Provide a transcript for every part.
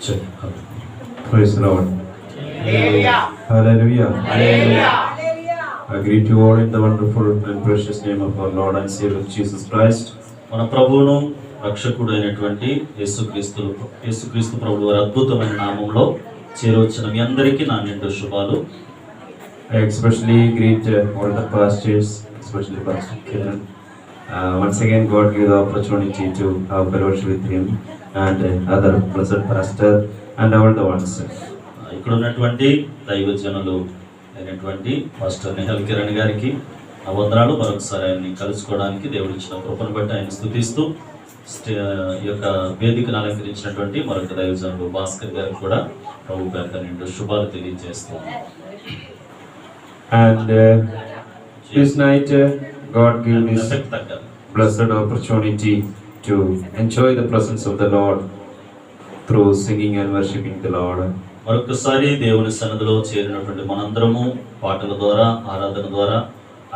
Praise the Lord. Hallelujah. Hallelujah. Hallelujah. I greet you all in the wonderful and precious name of our Lord and Savior Jesus Christ. మన ప్రభువును రక్షకుడు అయినటువంటి యేసుక్రీస్తు ప్రభువు వారి అద్భుతమైన నామంలో చేరవచ్చిన మీ అందరికీ నా నిండు శుభాలు. I especially greet all the pastors, especially Pastor Kiran. Once again, God gave the opportunity to have fellowship with him and other blessed pastor and all the ones. ఇక్కడ ఉన్నటువంటి దైవజనులు అయినటువంటి పాస్టర్ నిహాల్ కిరణ్ గారికి ఆ వందనాలు. మరొకసారి ఆయన్ని కలుసుకోవడానికి దేవుడు ఇచ్చిన కృపను బట్టి ఆయన స్తుతిస్తూ ఈ యొక్క వేదికను అలంకరించినటువంటి మరొక దైవజనులు భాస్కర్ గారికి కూడా ప్రభు పేరిట నిండు శుభాలు తెలియజేస్తున్నాను. And this night, God gave this blessed opportunity to enjoy the presence of the Lord through singing and worshiping the Lord. మరొకసారి దేవుని సన్నిధిలో చేరినటువంటి మనందరము పాటల ద్వారా ఆరాధన ద్వారా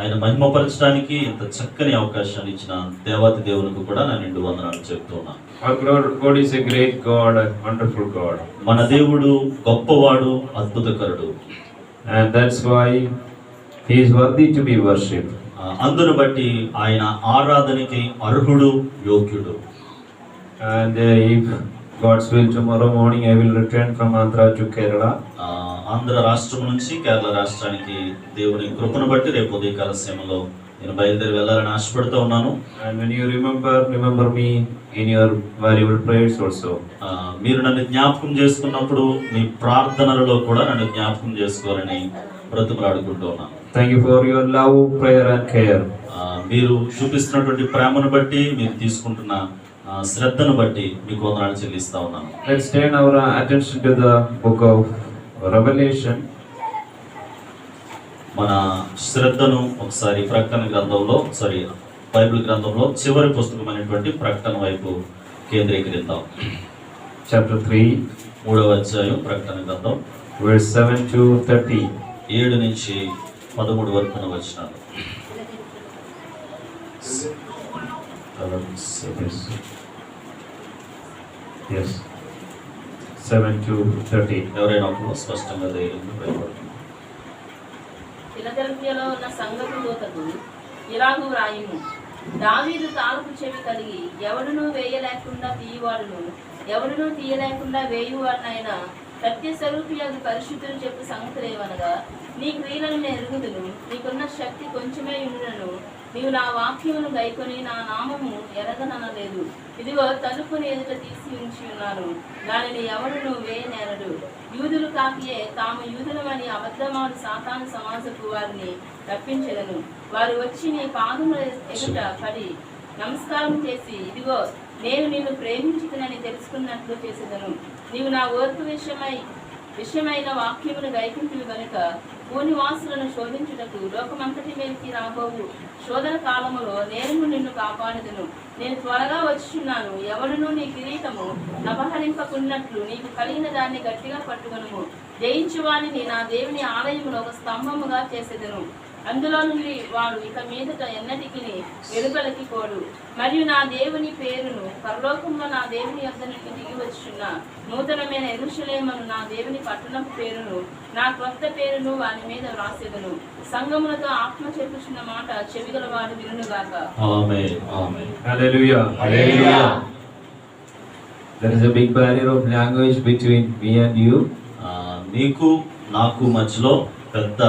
ఆయన మహిమపరచడానికి ఇంత చక్కని అవకాశాన్ని ఇచ్చిన దేవాతి దేవునికి కూడా నా నిండు వందనాలు చెప్తున్నాను. Our God is a great God, a wonderful God. మన దేవుడు గొప్పవాడు, అద్భుతకరుడు. And that's why he is worthy to be worshipped. అందును బట్టి ఆయన ఆరాధనకి అర్హుడు, యోగ్యుడు. And if God's will, tomorrow morning I will return from Andhra to Kerala. Andhra రాష్ట్రం నుంచి కేరళ రాష్ట్రానికి దేవుని కృపను బట్టి రేపు ఉదయకాల సమయంలో నేను బయలుదేరి వెళ్ళాలని ఆశపడుతూ ఉన్నాను. And when you remember me in your valuable prayers also. మీరు నన్ను జ్ఞాపకం చేసుకున్నప్పుడు మీ ప్రార్థనలలో కూడా నన్ను జ్ఞాపకం చేసుకోవాలని బ్రతుకులాడుకుంటూ ఉన్నాను. Thank you for your love, prayer and care. మీరు చూపిస్తున్నటువంటి ప్రేమను బట్టి, మీరు తీసుకుంటున్న శ్రద్ధను బట్టి మీకు వందనాలు చెల్లిస్తా ఉన్నాను. Let's turn our attention to the book of Revelation. మన శ్రద్ధను ఒకసారి ప్రకటన గ్రంథంలో బైబిల్ గ్రంథంలో చివరి పుస్తకమైనటువంటి ప్రకటన వైపు కేంద్రీకరిద్దాం. Chapter 3, 3వ అధ్యాయం ప్రకటన గ్రంథం, verse 7 to 30. 7 నుంచి 13 వరకు ఉన్న వచనాలు. Yes. 7 to 30. ఎవరైనా ఒకరు స్పష్టంగా ధైర్యంగా భయపడుతున్నారు. ఫిలదెల్ఫియాలో ఉన్న సంఘపు దూతకు ఇలాగు వ్రాయుము, దావీదు తాళపు చెవి కలిగి ఎవడునూ వేయలేకుండా తీయవాడును, ఎవడునూ తీయలేకుండా వేయువాడునైనా సత్యస్వరూపియగు పరిశుద్ధులు చెప్పు సంగతులేవనగా, నీ క్రియలను నేను ఎరుగుదును, నీకున్న శక్తి కొంచెమే ఉండునను, నీవు నా వాక్యమును గైకొని నా నామము ఎరగననలేదు. ఇదిగో తలుపుని ఎదుట తీసి ఉంచి ఉన్నాను, దానిని ఎవడును వేయనేరడు. యూదులు కాకియే తాము యూదులమని అబద్ధమాడు సాతాను సమాజపు వారిని రప్పించెదను. వారు వచ్చి నీ పాదముల ఎదుట పడి నమస్కారం చేసి, ఇదిగో నేను నిన్ను ప్రేమించుకునని తెలుసుకున్నట్లు చేసేదను. నీవు నా ఓర్పు విషయమైన వాక్యమును గైకుంటువి గనుక భూనివాసులను శోధించుటకు లోకమంతటి మీదకి రాబోవు శోధన కాలములో నేను నిన్ను కాపాడుదును. నేను త్వరగా వచ్చుచున్నాను. ఎవడునూ నీ కిరీటము అపహరింపకున్నట్లు నీకు కలిగిన దాన్ని గట్టిగా పట్టుకొనుము. జయించువానిని నా దేవుని ఆలయమును ఒక స్తంభముగా చేసేదను. అందులో నుండి వాడు ఇక మీదట ఎన్నటికి వెలుపలికి పోడు. మరియు నా దేవుని పేరును పరలోకంలో నా దేవుని యొద్ద నుండి దిగి వచ్చుచున్న నూతనమైన యెరూషలేమును నా దేవుని పట్టణపు పేరును నా క్రొత్త పేరును వాని మీద వ్రాసేదను. సంగములతో ఆత్మ చెప్పుచున్న మాట చెవిగల వాడు వినుగాక. ఆమేన్. ఆమేన్. Hallelujah. Hallelujah. There is a big barrier of language between me and you. నీకు నాకు మధ్యలో పెద్ద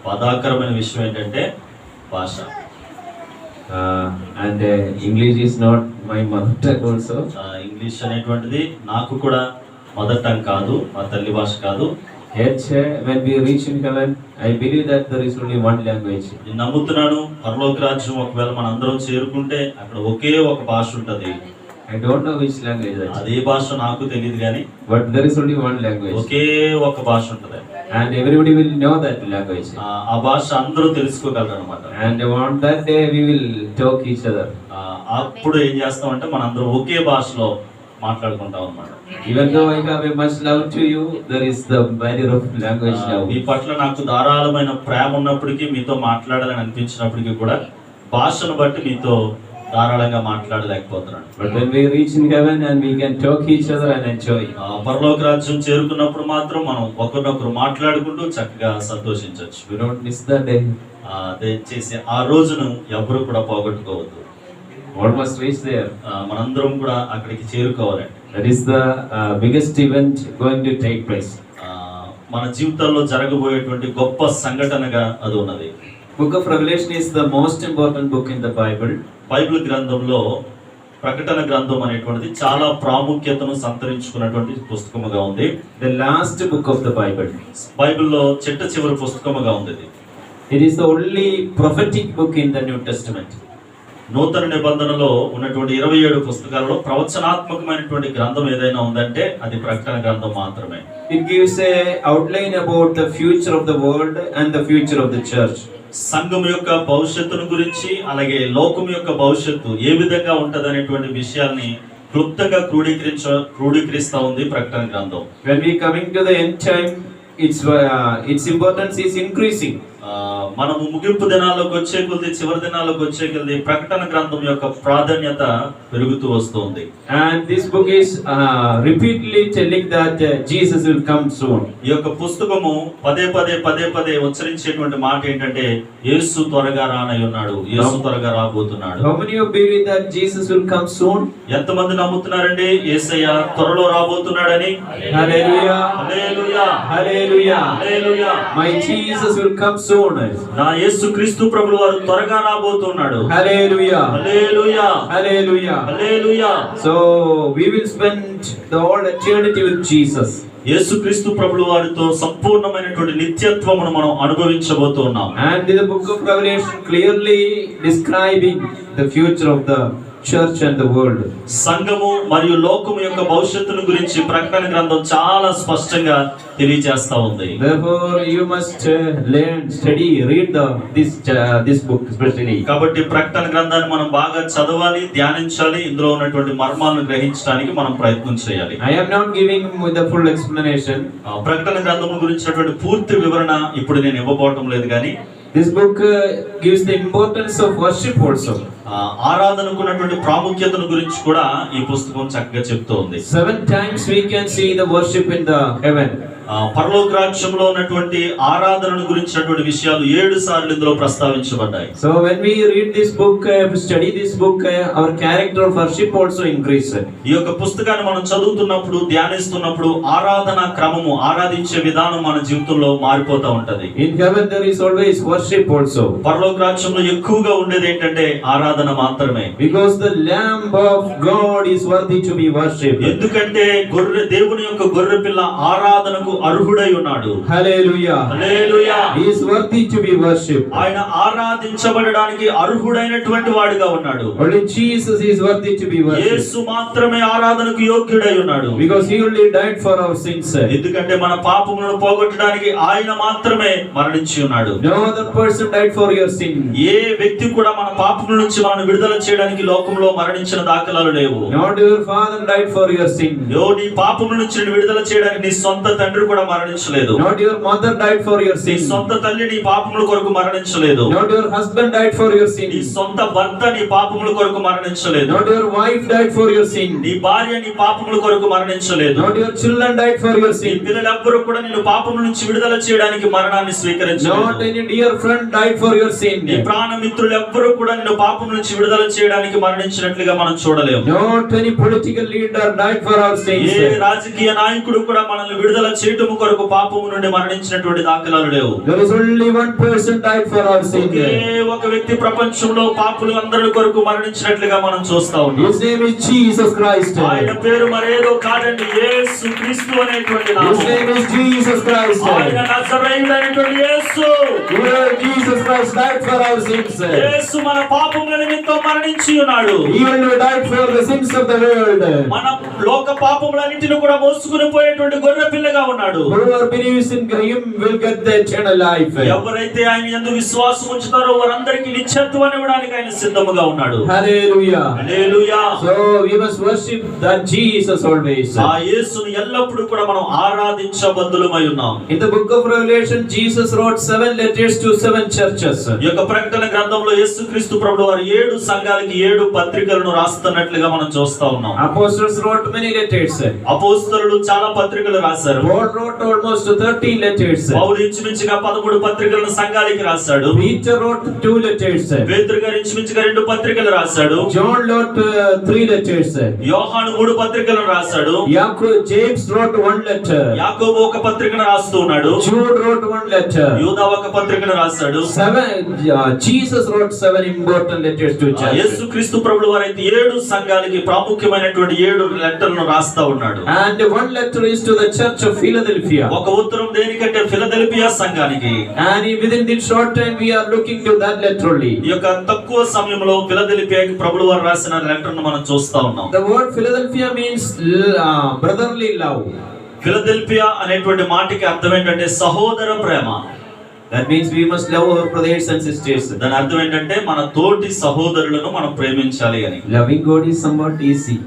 బాధాకరమైన విషయం ఏంటంటే భాష. And English is not my mother tongue also. English అనేటువంటిది నాకు కూడా మదర్ టంగ్ కాదు, మా తల్లి భాష కాదు. Yet when we reach in heaven, I believe that there is only one language. నేను నమ్ముతున్నాను, పరలోక రాజ్యం ఒకవేళ మన అందరం చేరుకుంటే అక్కడ ఒకే ఒక భాష ఉంటది. I don't know which language that is. అదే భాష నాకు తెలియదు కానీ But there is only one language. ఒకే ఒక భాష ఉంటది. And everybody will know that language. ఆ భాష అందరూ తెలుసుకోగలరు అనమాట. And on that day we will talk each other. అప్పుడు ఏం చేస్తామంటే మన అందరం ఒకే భాషలో మాట్లాడుకుంటాం అన్నమాట. Even though I have a much love to you, there is the barrier of language now. మీ పట్ల నాకు ధారాళమైన ప్రేమ ఉన్నప్పటికీ, మీతో మాట్లాడాలని అనిపించినప్పటికీ కూడా భాషను బట్టి మీతో ధారాళంగా మాట్లాడలేకపోతున్నాడు. But when we reach in heaven and we can talk each other and enjoy. పరలోక రాజ్యం చేరుకున్నప్పుడు మాత్రం మనం ఒకరినొకరు మాట్లాడుకుంటూ చక్కగా సంతోషించవచ్చు. We don't miss that day. దయచేసి ఆ రోజును ఎవరు కూడా పోగొట్టుకోవద్దు. All must reach there. మనందరం కూడా అక్కడికి చేరుకోవాలండి. That is the biggest event going to take place. మన జీవితాల్లో జరగబోయేటువంటి గొప్ప సంఘటనగా అది ఉన్నది. Book of Revelation is the most important book in the Bible. Bible గ్రంథంలో ప్రకటన గ్రంథం అనేటువంటిది చాలా ప్రాముఖ్యతను సంతరించుకున్నటువంటి పుస్తకముగా ఉంది. The last book of the Bible. బైబిల్లో చిట్ట చివరి పుస్తకముగా ఉంది. It is the only prophetic book in the New Testament. నూతన నిబంధనలో ఉన్నటువంటి 27 పుస్తకాలలో ప్రవచనాత్మకమైనటువంటి గ్రంథం ఏదైనా ఉందంటే అది ప్రకటన గ్రంథం మాత్రమే. It gives a outline about the future of the world and the future of the church. సంఘం యొక్క భవిష్యత్తును గురించి అలాగే లోకం యొక్క భవిష్యత్తు ఏ విధంగా ఉంటదనేటువంటి విషయాల్ని క్లుప్తంగా క్రోడీకరిస్తా ఉంది ప్రకటన గ్రంథం. When we coming to the end time, its importance is increasing. మనము ముగింపు దినాల్లోకి వచ్చే కొద్ది, చివరి దినాల్లోకి వచ్చే కొద్ది ప్రకటన గ్రంథం యొక్క ప్రాధాన్యత పెరుగుతూ వస్తుంది. And this book is repeatedly telling that Jesus will come soon. ఈ యొక్క పుస్తకము పదే పదే ఉచ్చరించేటువంటి మాట ఏంటంటే యేసు త్వరగా రానయ్యున్నాడు, యేసు త్వరగా రాబోతున్నాడు. How many of you believe that Jesus will come soon? ఎంతమంది నమ్ముతున్నారండి యేసయ్య త్వరలో రాబోతున్నాడని? Hallelujah. Hallelujah. Hallelujah. Hallelujah. My Jesus will come soon. నా యేసు క్రీస్తు ప్రభువు వారు త్వరగా రాబోతున్నాడు. Hallelujah. Hallelujah. Hallelujah. Hallelujah. So we will spend the whole eternity with Jesus. యేసు క్రీస్తు ప్రభువు వారితో సంపూర్ణమైనటువంటి నిత్యత్వమును మనం అనుభవించబోతున్నాం. And the book of Revelation clearly describing the future of the church and the world. సంఘము మరియు లోకము యొక్క భవిష్యత్తును గురించి ప్రకటన గ్రంథం చాలా స్పష్టంగా తెలియజేస్తా ఉంది. Therefore you must learn, study, read this book especially. కాబట్టి ప్రకటన గ్రంథాన్ని మనం బాగా చదవాలి, ధ్యానించాలి, ఇందులో ఉన్నటువంటి మర్మాలను గ్రహించడానికి మనం ప్రయత్నం చేయాలి. I am not giving the full explanation. ప్రకటన గ్రంథం గురించినటువంటి పూర్తి వివరణ ఇప్పుడు నేను ఇవ్వబోవటం లేదు, కానీ This book gives the importance of worship also. ఆరాధనకు ఉన్నటువంటి ప్రాముఖ్యతను గురించి కూడా ఈ పుస్తకం చక్కగా చెప్తూ ఉంది. 7 times we can see the worship in the heaven. పరలోక రాజ్యంలో ఉన్నటువంటి ఆరాధనను గురించినటువంటి విషయాలు 7 సార్లు ఇందులో ప్రస్తావించబడ్డాయి. So when we read this book, study this book, our character of worship also increases. ఈ యొక్క పుస్తకాన్ని మనం చదువుతున్నప్పుడు, ధ్యానిస్తున్నప్పుడు ఆరాధన క్రమము, ఆరాధించే విధానం మన జీవితంలో మారిపోతా ఉంటది. In heaven there is always worship also. పరలోక రాజ్యంలో ఎక్కువగా ఉండేది ఏంటంటే ఆరాధన మాత్రమే. Because the Lamb of God is worthy to be worshipped. ఎందుకంటే దేవుని యొక్క గొర్రె పిల్ల ఆరాధనకు అర్హుడై ఉన్నాడు. Hallelujah. Hallelujah. He is worthy to be worshipped. ఆయన ఆరాధించబడడానికి అర్హుడైనటువంటి వాడుగా ఉన్నాడు. Only Jesus is worthy to be worshipped. యేసు మాత్రమే ఆరాధనకు యోగ్యుడై ఉన్నాడు. Because he only died for our sins. ఎందుకంటే మన పాపములను పోగొట్టడానికి ఆయన మాత్రమే మరణించి ఉన్నాడు. No other person died for your sin. ఏ వ్యక్తి కూడా మన పాపముల నుంచి మనల్ని విడుదల చేయడానికి లోకంలో మరణించిన దాఖలాలు లేవు. Not your father died for your sin. నీ పాపముల నుంచి విడుదల చేయడానికి నీ సొంత తండ్రి కూడా మరణించలేదు. Not your mother died for your నీ sin. సొంత తల్లి నీ పాపముల కొరకు మరణించలేదు. Not your husband died for your sin. నీ సొంత భర్త నీ పాపముల కొరకు మరణించలేదు. Not your wife died for your sin. నీ భార్య నీ పాపముల కొరకు మరణించలేదు. Not your children died for your నీ sin. పిల్లలెవ్వరూ కూడా నిన్ను పాపముల నుంచి విడుదల చేయడానికి మరణాన్ని స్వీకరించలేదు. Not any dear friend died for your sin. నీ ప్రాణ మిత్రులు ఎవ్వరూ కూడా నిన్ను పాపం నుంచి విడుదల చేయడానికి మరణించినట్లుగా మనం చూడలేము. Not any political leader died for our sins. ఏ రాజకీయ నాయకుడు కూడా మనల్ని విడుదల చేయడం కొరకు పాపము నుండి మరణించినటువంటి దాఖలాలు లేవు. There is only one person died for our sins. ఒకే ఒక వ్యక్తి ప్రపంచంలో పాపులు అందరి కొరకు మరణించినట్లుగా మనం చూస్తా ఉన్నాం. His name is Jesus Christ. ఆయన పేరు మరేదో కాదండి, యేసు క్రీస్తు అనేటువంటి నామం. His name is Jesus Christ. ఆయన నజరేయుడైనటువంటి యేసు. Jesus Christ died for our sins. యేసు మన పాపముల నిమిత్తం మరణించి ఉన్నాడు. He only died for the sins of the world. మన లోక పాపములన్నిటిని కూడా మోసుకొని పోయేటువంటి గొర్రె పిల్లగా ఉన్నాడు. ఉన్నాడు. Whoever believes in him will get the eternal life. ఎవరైతే ఆయన యందు విశ్వాసం ఉంచుతారో వారందరికీ నిత్యత్వాన్ని ఇవ్వడానికి ఆయన సిద్ధముగా ఉన్నాడు. Hallelujah. Hallelujah. So we must worship that Jesus always. ఆ యేసును ఎల్లప్పుడూ కూడా మనం ఆరాధించబద్దులమై ఉన్నాం. In the book of Revelation, Jesus wrote 7 letters to 7 churches. ఈ యొక్క ప్రకటన గ్రంథంలో యేసుక్రీస్తు ప్రభువు వారు 7 సంఘాలకి 7 పత్రికలను రాస్తున్నట్లుగా మనం చూస్తా ఉన్నాం. Apostles wrote many letters. అపోస్తలులు చాలా పత్రికలు రాశారు. Paul wrote almost 13 letters. పౌలు ఇంచుమించుగా 13 పత్రికలను సంఘాలకి రాశాడు. Peter wrote 2 letters. పేతురు గారు ఇంచుమించుగా 2 పత్రికలు రాశాడు. John wrote 3 letters. యోహాను 3 పత్రికలను రాశాడు. James wrote 1 letter. యాకోబు ఒక పత్రికను రాస్తూ ఉన్నాడు. Jude wrote 1 letter. యూదా ఒక పత్రికను రాశాడు. Jesus wrote 7 important letters to church. యేసుక్రీస్తు ప్రభువు వారైతే 7 సంఘాలకి ప్రాముఖ్యమైనటువంటి 7 లెటర్లను రాస్తా ఉన్నాడు. And 1 letter is to the church of Philadelphia. ఒక ఉత్తరం దేనికంటే ఫిలదెల్ఫియా సంఘానికి. And within this short time we are looking to that letter only. ఈ యొక్క తక్కువ సమయంలో ఫిలదెల్ఫియాకి ప్రభువు వారు రాసిన లెటర్ను మనం చూస్తా ఉన్నాం. The word Philadelphia means brotherly love. Philadelphia అనేటువంటి మాటకి అర్థం ఏంటంటే సహోదర ప్రేమ. That means we must love our brothers and sisters. దాని అర్థం ఏంటంటే మన తోటి సహోదరులను మనం ప్రేమించాలి అని. Loving God is somewhat easy.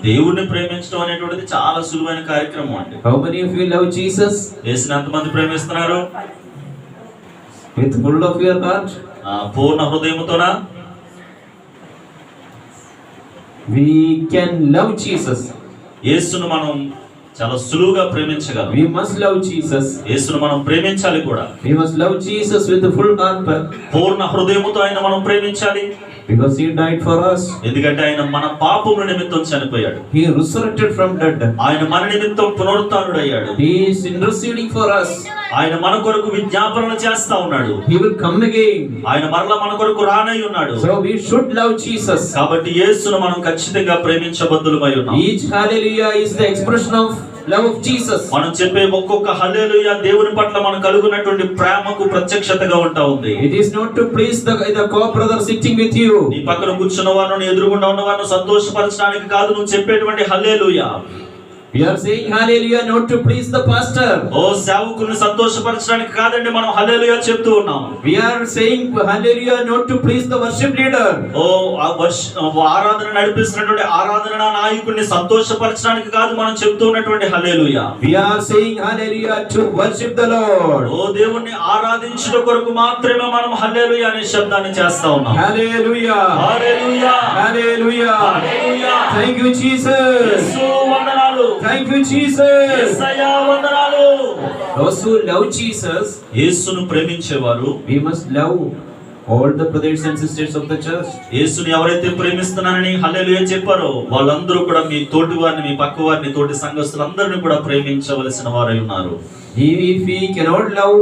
దేవుణ్ణి ప్రేమించడం అనేటువంటిది చాలా సులువైన కార్యక్రమం అండి. How many of you love Jesus? యేసుని ఎంతమంది ప్రేమిస్తున్నారు? With full of your heart? Purna హృదయముతోనా? We can love Jesus. యేసును మనం చాలా సులువుగా ప్రేమించగలం. We must love Jesus. యేసును మనం ప్రేమించాలి కూడా. We must love Jesus with the full heart. పూర్ణ హృదయముతో ఆయన మనం ప్రేమించాలి. Because he died for us. ఎందుకంటే ఆయన మన పాపముల నిమిత్తం చనిపోయాడు. He resurrected from dead. ఆయన మన నిమిత్తం పునరుత్థానుడయ్యాడు. He is interceding for us. ఆయన మన కొరకు విజ్ఞాపనలు చేస్తా ఉన్నాడు. He will come again. ఆయన మరలా మన కొరకు రానై ఉన్నాడు. So we should love Jesus. కాబట్టి యేసును మనం ఖచ్చితంగా ప్రేమించబద్దులమై ఉన్నాం. Each hallelujah is the expression of love of Jesus. మనం చెప్పే ఒక్కొక్క హల్లెలూయా దేవుని పట్ల మనం కలుగునటువంటి ప్రేమకు ప్రత్యక్షతగా ఉంటా ఉంది. It is not to please the co-brother sitting with you. నీ పక్కన కూర్చున్న వారిని, నీ ఎదురుగుండా ఉన్న వారిని సంతోషపరచడానికి కాదు నువ్వు చెప్పేటువంటి హల్లెలూయా. We are saying hallelujah not to please the pastor. ఓ సేవకుని సంతోషపరచడానికి కాదండి మనం హల్లెలూయా చెప్తూ ఉన్నాం. We are saying hallelujah not to please the worship leader. ఓ ఆరాధన నడిపిస్తున్నటువంటి ఆరాధన నాయకుడిని సంతోషపరచడానికి కాదు మనం చెప్తూ ఉన్నటువంటి హల్లెలూయా. We are saying hallelujah to worship the Lord. ఓ దేవుణ్ణి ఆరాధించుట కొరకు మాత్రమే మనం హల్లెలూయా అనే శబ్దాన్ని చేస్తా ఉన్నాం. Hallelujah. Hallelujah. Hallelujah. Hallelujah. Thank you Jesus. యేసు వందనాలు. Thank you Jesus. యేసయ్యా వందనాలు. Those who love Jesus, యేసును ప్రేమించేవారు, we must love all the brothers and sisters of the church. యేసుని ఎవరైతే ప్రేమిస్తున్నారని హల్లెలూయా చెప్పారో వాళ్ళందరూ కూడా మీ తోటి వారిని, మీ పక్క వారిని, తోటి సంఘస్థులందరినీ కూడా ప్రేమించవలసిన వారై ఉన్నారు. If we cannot love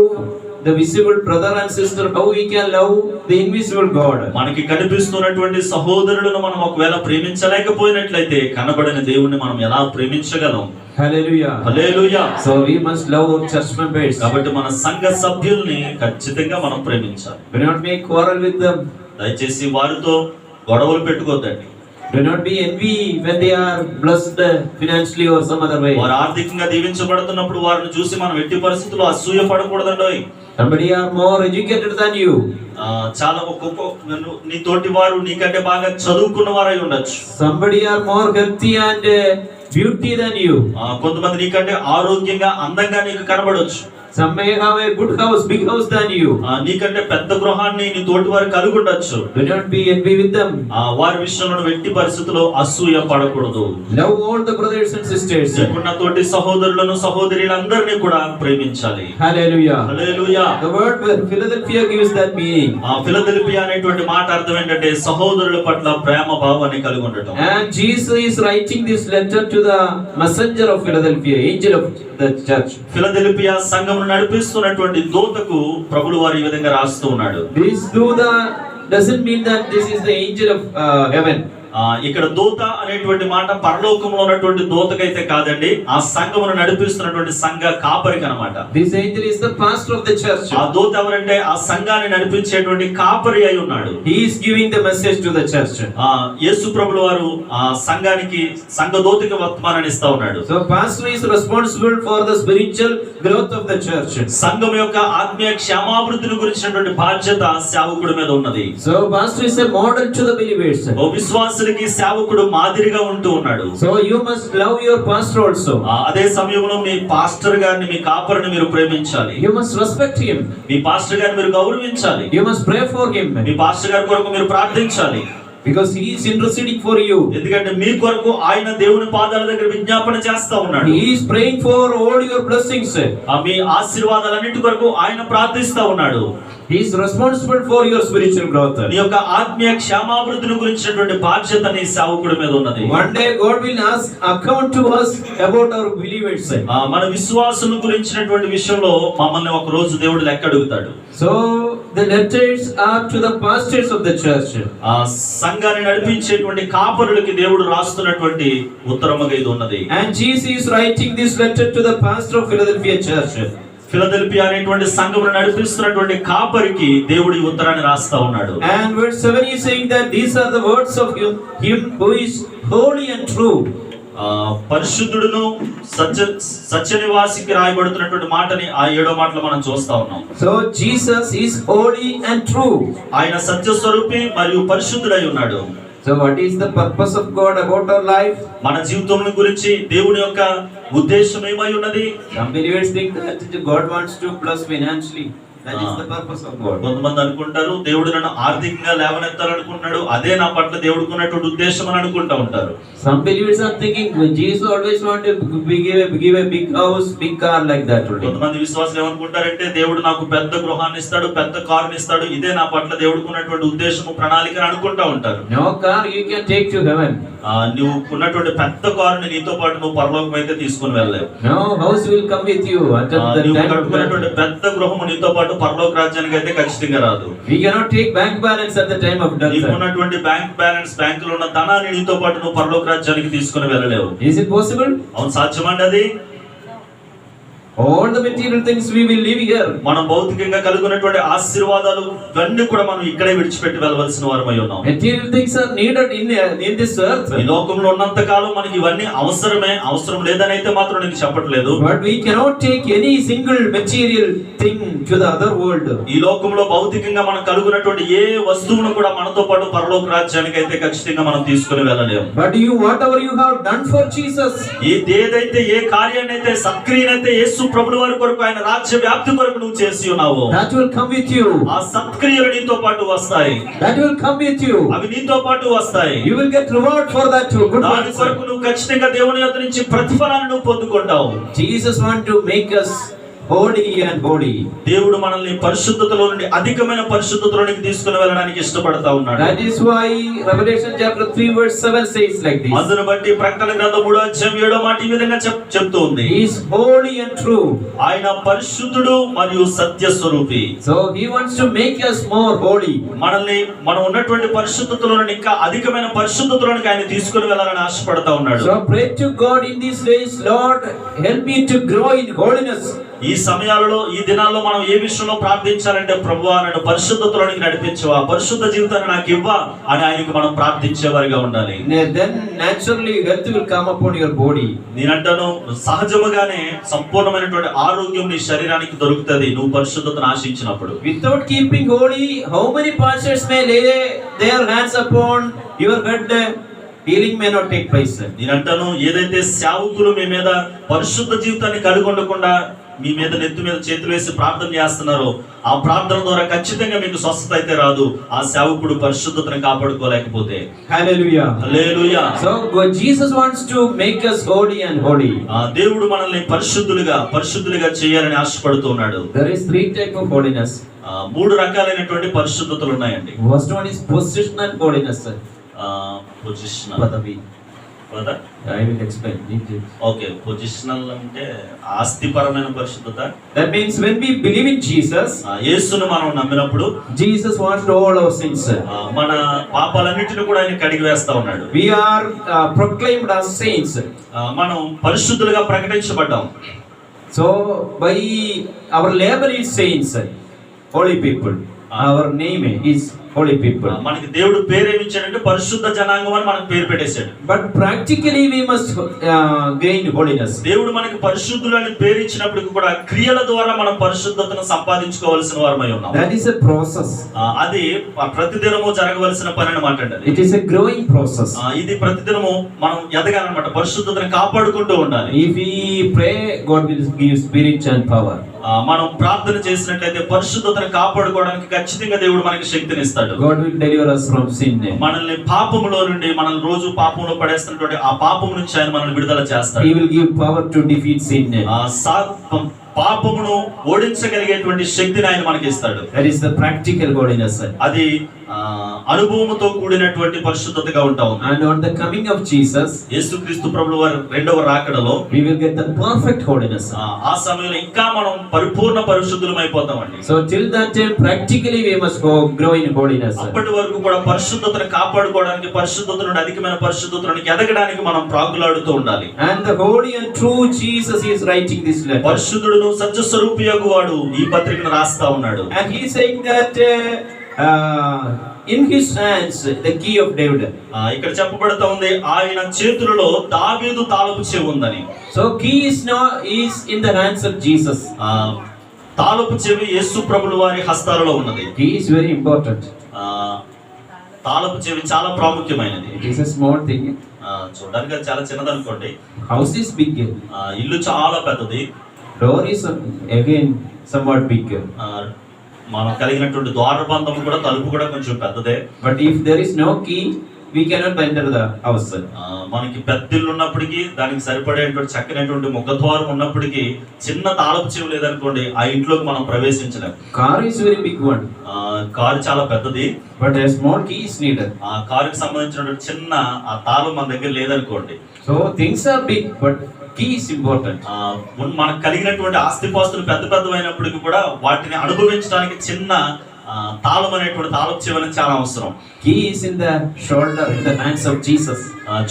the visible brother and sister, how we can love the invisible God? మనకి కనిపిస్తున్నటువంటి సహోదరులను మనం ఒకవేళ ప్రేమించలేకపోయినట్లయితే కనబడని దేవుణ్ణి మనం ఎలా ప్రేమించగలం? Hallelujah. Hallelujah. So we must love our church members. కాబట్టి మన సంఘ సభ్యుల్ని ఖచ్చితంగా మనం ప్రేమించాలి. Do not make quarrel with them. దయచేసి వారితో గొడవలు పెట్టుకోవద్దండి. Do not be envy when they are blessed financially or some other way. వారు ఆర్థికంగా దీవించబడుతున్నప్పుడు వారిని చూసి మనం ఎట్టి పరిస్థితుల్లో అసూయ పడకూడదండి. Somebody are more educated than you. చాలా గొప్ప నీ తోటి వారు నీకంటే బాగా చదువుకున్న వారై ఉండొచ్చు. Somebody are more healthy and beauty than you. కొంతమంది నీకంటే ఆరోగ్యంగా అందంగా నీకు కనబడొచ్చు. Some may have a good house, big house than you. నీకంటే పెద్ద గృహాన్ని నీ తోటి వారు కలిగి ఉండొచ్చు. Do not be envy with them. వారి విషయంలో ఎట్టి పరిస్థితుల్లో అసూయ పడకూడదు. Love all the brothers and sisters. ఇప్పుడు నా తోటి సహోదరులను, సహోదరులందరినీ కూడా ప్రేమించాలి. Hallelujah. Hallelujah. The word Philadelphia gives that meaning. Philadelphia అనేటువంటి మాట అర్థం ఏంటంటే సహోదరుల పట్ల ప్రేమ భావాన్ని కలిగి ఉండటం. And Jesus is writing this letter to the messenger of Philadelphia, angel of the church. Philadelphia సంఘమును నడిపిస్తున్నటువంటి దూతకు ప్రభువు వారు ఈ విధంగా రాస్తూ ఉన్నాడు. This Dudha doesn't mean that this is the angel of heaven. ఇక్కడ దూత అనేటువంటి మాట పరలోకంలో ఉన్నటువంటి దూతకైతే కాదండి, ఆ సంఘమును నడిపిస్తున్నటువంటి సంఘ కాపరికి అన్నమాట. This angel is the pastor of the church. ఆ దూత ఎవరంటే ఆ సంఘాన్ని నడిపించేటువంటి కాపరి అయి ఉన్నాడు. He is giving the message to the church. యేసు ప్రభుల వారు ఆ సంఘానికి సంఘ దూతకి వర్తమానాన్ని ఇస్తా ఉన్నాడు. So pastor is responsible for the spiritual growth of the church. సంఘం యొక్క ఆత్మీయ క్షేమాభివృద్ధిని గురించినటువంటి బాధ్యత సేవకుడి మీద ఉన్నది. So pastor is a model to the believers. ఓ విశ్వాసులకి సేవకుడు మాదిరిగా ఉంటూ ఉన్నాడు. So you must love your pastor also. అదే సమయంలో మీ పాస్టర్ గారిని, మీ కాపరిని మీరు ప్రేమించాలి. You must respect him. Me pastor గారిని మీరు గౌరవించాలి. You must pray for him. Me pastor గారి కొరకు మీరు ప్రార్థించాలి. Because he is interceding for you. ఎందుకంటే మీ కొరకు ఆయన దేవుని పాదాల దగ్గర విజ్ఞాపన చేస్తా ఉన్నాడు. He is praying for all your blessings. మీ ఆశీర్వాదాలన్నిటి కొరకు ఆయన ప్రార్థిస్తా ఉన్నాడు. He is responsible for your spiritual growth. నీ యొక్క ఆత్మీయ క్షేమాభివృద్ధిని గురించినటువంటి బాధ్యత నీ సేవకుడి మీద ఉన్నది. One day God will ask account to us about our believers. మన విశ్వాసుల గురించినటువంటి విషయంలో మమ్మల్ని ఒక రోజు దేవుడు లెక్క అడుగుతాడు. So the letters are to the pastors of the church. సంఘాన్ని నడిపించేటువంటి కాపరులకి దేవుడు రాస్తున్నటువంటి ఉత్తరముగా ఇది ఉన్నది. And Jesus is writing this letter to the pastor of Philadelphia church. Philadelphia అనేటువంటి సంఘమును నడిపిస్తున్నటువంటి కాపరికి దేవుడి ఉత్తరాన్ని రాస్తా ఉన్నాడు. And verse 7 is saying that these are the words of him who is holy and true. పరిశుద్ధుడును సత్యనివాసికి రాయబడుతున్నటువంటి మాటని ఆ 7వ మాటలో మనం చూస్తా ఉన్నాం. So Jesus is holy and true. ఆయన సత్య స్వరూపి మరియు పరిశుద్ధుడై ఉన్నాడు. So what is the purpose of God about our life? మన జీవితం గురించి దేవుని యొక్క ఉద్దేశం ఏమై ఉన్నది? Some believers think that God wants to bless financially. That is the purpose of God. కొంతమంది అనుకుంటారు దేవుడు నన్ను ఆర్థికంగా లేవనెత్తాలనుకుంటున్నాడు, అదే నా పట్ల దేవుడికి ఉన్నటువంటి ఉద్దేశం అని అనుకుంటా ఉంటారు. Some believers are thinking Jesus always want to give a big house, big car like that. కొంతమంది విశ్వాసులు ఏమనుకుంటారంటే దేవుడు నాకు పెద్ద గృహాన్ని ఇస్తాడు, పెద్ద కారుని ఇస్తాడు, ఇదే నా పట్ల దేవుడికి ఉన్నటువంటి ఉద్దేశము ప్రణాళిక అని అనుకుంటా ఉంటారు. No car you can take to heaven. నువ్వు ఉన్నటువంటి పెద్ద కారుని నీతో పాటు నువ్వు పరలోకం అయితే తీసుకుని వెళ్ళలేవు. No house will come with you until the time of death. పెద్ద గృహము నీతో పాటు పరలోక రాజ్యానికి అయితే ఖచ్చితంగా రాదు. We cannot take bank balance at the time of death. నీకు ఉన్నటువంటి బ్యాంక్ బ్యాలెన్స్, బ్యాంకులో ఉన్న ధనాన్ని నీతో పాటు నువ్వు పరలోక రాజ్యానికి తీసుకుని వెళ్ళలేవు. Is it possible? అవును, సాధ్యమండి అది. All the material things we will leave here. మనం భౌతికంగా కలుగునటువంటి ఆశీర్వాదాలు ఇవన్నీ కూడా మనం ఇక్కడే విడిచిపెట్టి వెళ్ళవలసిన వారమై ఉన్నాం. Material things are needed in this earth. ఈ లోకంలో ఉన్నంత కాలం మనకి ఇవన్నీ అవసరమే, అవసరం లేదని అయితే మాత్రం నేను చెప్పట్లేదు. But we cannot take any single material thing to the other world. ఈ లోకంలో భౌతికంగా మనం కలుగునటువంటి ఏ వస్తువును కూడా మనతో పాటు పరలోక రాజ్యానికి అయితే ఖచ్చితంగా మనం తీసుకుని వెళ్ళలేము. But whatever you have done for Jesus, ఏదైతే ఏ కార్యాన్ని అయితే సత్క్రియనైతే యేసు ప్రభుల వారి కొరకు, ఆయన రాజ్య వ్యాప్తి కొరకు నువ్వు చేసి ఉన్నావు, that will come with you. ఆ సత్క్రియలు నీతో పాటు వస్తాయి. That will come with you. అవి నీతో పాటు వస్తాయి. You will get reward for that too. Good దాని కొరకు నువ్వు ఖచ్చితంగా దేవుని యొద్ద నుంచి ప్రతిఫలాన్ని నువ్వు పొందుకుంటావు. Jesus want to make us holy and holy. దేవుడు మనల్ని పరిశుద్ధతలో నుండి అధికమైన పరిశుద్ధతలోనికి తీసుకుని వెళ్ళడానికి ఇష్టపడతా ఉన్నాడు. That is why Revelation chapter 3 verse 7 says like this. అందును బట్టి ప్రకటన గ్రంథం 3వ అధ్యాయం 7వ మాట ఈ విధంగా చెప్తూ ఉంది. He is holy and true. ఆయన పరిశుద్ధుడు మరియు సత్య స్వరూపి. So he wants to make us more holy. మనల్ని మనం ఉన్నటువంటి పరిశుద్ధతలో నుండి ఇంకా అధికమైన పరిశుద్ధతలోనికి ఆయన తీసుకుని వెళ్ళాలని ఆశపడతా ఉన్నాడు. So pray to God in these days, Lord, help me to grow in holiness. ఈ సమయాలలో, ఈ దినాల్లో మనం ఏ విషయంలో ప్రార్థించాలంటే, ప్రభువా నన్ను పరిశుద్ధతలోనికి నడిపించవా, పరిశుద్ధ జీవితాన్ని నాకు ఇవ్వా అని ఆయనకు మనం ప్రార్థించేవారిగా ఉండాలి. Then naturally health will come upon your body. నేనంటాను సహజముగానే సంపూర్ణమైనటువంటి ఆరోగ్యం నీ శరీరానికి దొరుకుతుంది నువ్వు పరిశుద్ధతను ఆశించినప్పుడు. Without keeping holy, how many pastors may lay their hands upon your head? Healing may not take place. నేనంటాను ఏదైతే సేవకులు మీ మీద పరిశుద్ధ జీవితాన్ని కలిగి ఉండకుండా మీ మీద నెత్తి మీద చేతులు వేసి ప్రార్థన చేస్తున్నారో, ఆ ప్రార్థన ద్వారా ఖచ్చితంగా మీకు స్వస్థత అయితే రాదు, ఆ సేవకుడు పరిశుద్ధతను కాపాడుకోలేకపోతే. Hallelujah. Hallelujah. So Jesus wants to make us holy and holy. దేవుడు మనల్ని పరిశుద్ధులుగా చేయాలని ఆశపడుతున్నాడు. There is 3 types of holiness. 3 రకాలైనటువంటి పరిశుద్ధతలు ఉన్నాయండి. First one is positional holiness. Position పదవి. కదా? I will explain. Okay, positional అంటే ఆస్తిపరమైన పరిశుద్ధత. That means when we believe in Jesus, యేసును మనం నమ్మినప్పుడు Jesus washed all our sins. మన పాపాలన్నిటిని కూడా ఆయన కడిగి వేస్తా ఉన్నాడు. We are proclaimed as saints. మనం పరిశుద్ధులుగా ప్రకటించబడ్డాం. So by our label is saints, holy people. Our name is holy people. మనకి దేవుడు పేరు ఏమి ఇచ్చాడంటే పరిశుద్ధ జనాంగం అని మనకు పేరు పెట్టేశాడు. But practically we must gain holiness. దేవుడు మనకి పరిశుద్ధులు అని పేరు ఇచ్చినప్పటికీ కూడా క్రియల ద్వారా మనం పరిశుద్ధతను సంపాదించుకోవాల్సిన వారమై ఉన్నాం. That is a process. అది ప్రతిదినము జరగవలసిన పని అన్నమాట అండి. It is a growing process. ఇది ప్రతిదినము మనం ఎదగాలన్నమాట, పరిశుద్ధతను కాపాడుకుంటూ ఉండాలి. If we pray, God will give spirit and power. మనం ప్రార్థన చేసినట్లయితే పరిశుద్ధతను కాపాడుకోవడానికి ఖచ్చితంగా దేవుడు మనకి శక్తిని ఇస్తాడు. God will deliver us from sin. మనల్ని పాపములో నుండి, మనల్ని రోజు పాపంలో పడేస్తున్నటువంటి ఆ పాపం నుంచి ఆయన మనల్ని విడుదల చేస్తాడు. He will give power to defeat sin. పాపమును ఓడించగలిగేటువంటి శక్తిని ఆయన మనకి ఇస్తాడు. That is the practical holiness. అది అనుభవముతో కూడినటువంటి పరిశుద్ధతగా ఉంటాం. And on the coming of Jesus, యేసుక్రీస్తు ప్రభువు వారి రెండవ రాకడలో we will get the perfect holiness. ఆ సమయంలో ఇంకా మనం పరిపూర్ణ పరిశుద్ధులమైపోతామండి. So till that time practically we must grow in holiness. అప్పటి వరకు కూడా పరిశుద్ధతను కాపాడుకోవడానికి, పరిశుద్ధత నుండి అధికమైన పరిశుద్ధతలోకి ఎదగడానికి మనం ప్రాకులాడుతూ ఉండాలి. And the holy and true Jesus is writing this letter. పరిశుద్ధుడును సత్య స్వరూపియగు వాడు ఈ పత్రికను రాస్తా ఉన్నాడు. And he is saying that in his hands the key of David. ఇక్కడ చెప్పబడుతా ఉంది ఆయన చేతులలో దావీదు తాళపు చెవి ఉందని. So key is in the hands of Jesus. తాళపు చెవి యేసు ప్రభుల వారి హస్తాలలో ఉన్నది. Key is very important. తాళపు చెవి చాలా ప్రాముఖ్యమైనది. It is a small thing. చూడడానికి అది చాలా చిన్నది అనుకోండి. House is big. ఇల్లు చాలా పెద్దది. Door is again somewhat big. మనం కలిగినటువంటి ద్వారబంధం కూడా, తలుపు కూడా కొంచెం పెద్దదే. But if there is no key, we cannot enter the house. మనకి పెద్ద ఇల్లు ఉన్నప్పటికీ, దానికి సరిపడేటువంటి చక్కనటువంటి ముఖద్వారం ఉన్నప్పటికీ, చిన్న తాళపు చెవి లేదనుకోండి ఆ ఇంట్లోకి మనం ప్రవేశించలేం. Car is very big one. Car చాలా పెద్దది. But a small key is needed. ఆ కారుకి సంబంధించినటువంటి చిన్న ఆ తాళం మన దగ్గర లేదనుకోండి. So things are big, but key is important. మనకు కలిగినటువంటి ఆస్తిపాస్తులు పెద్ద పెద్దవైనప్పటికీ కూడా వాటిని అనుభవించడానికి చిన్న తాళం అనేటువంటి తాళపు చెవి అనేది చాలా అవసరం. Key is in the shoulder, in the hands of Jesus.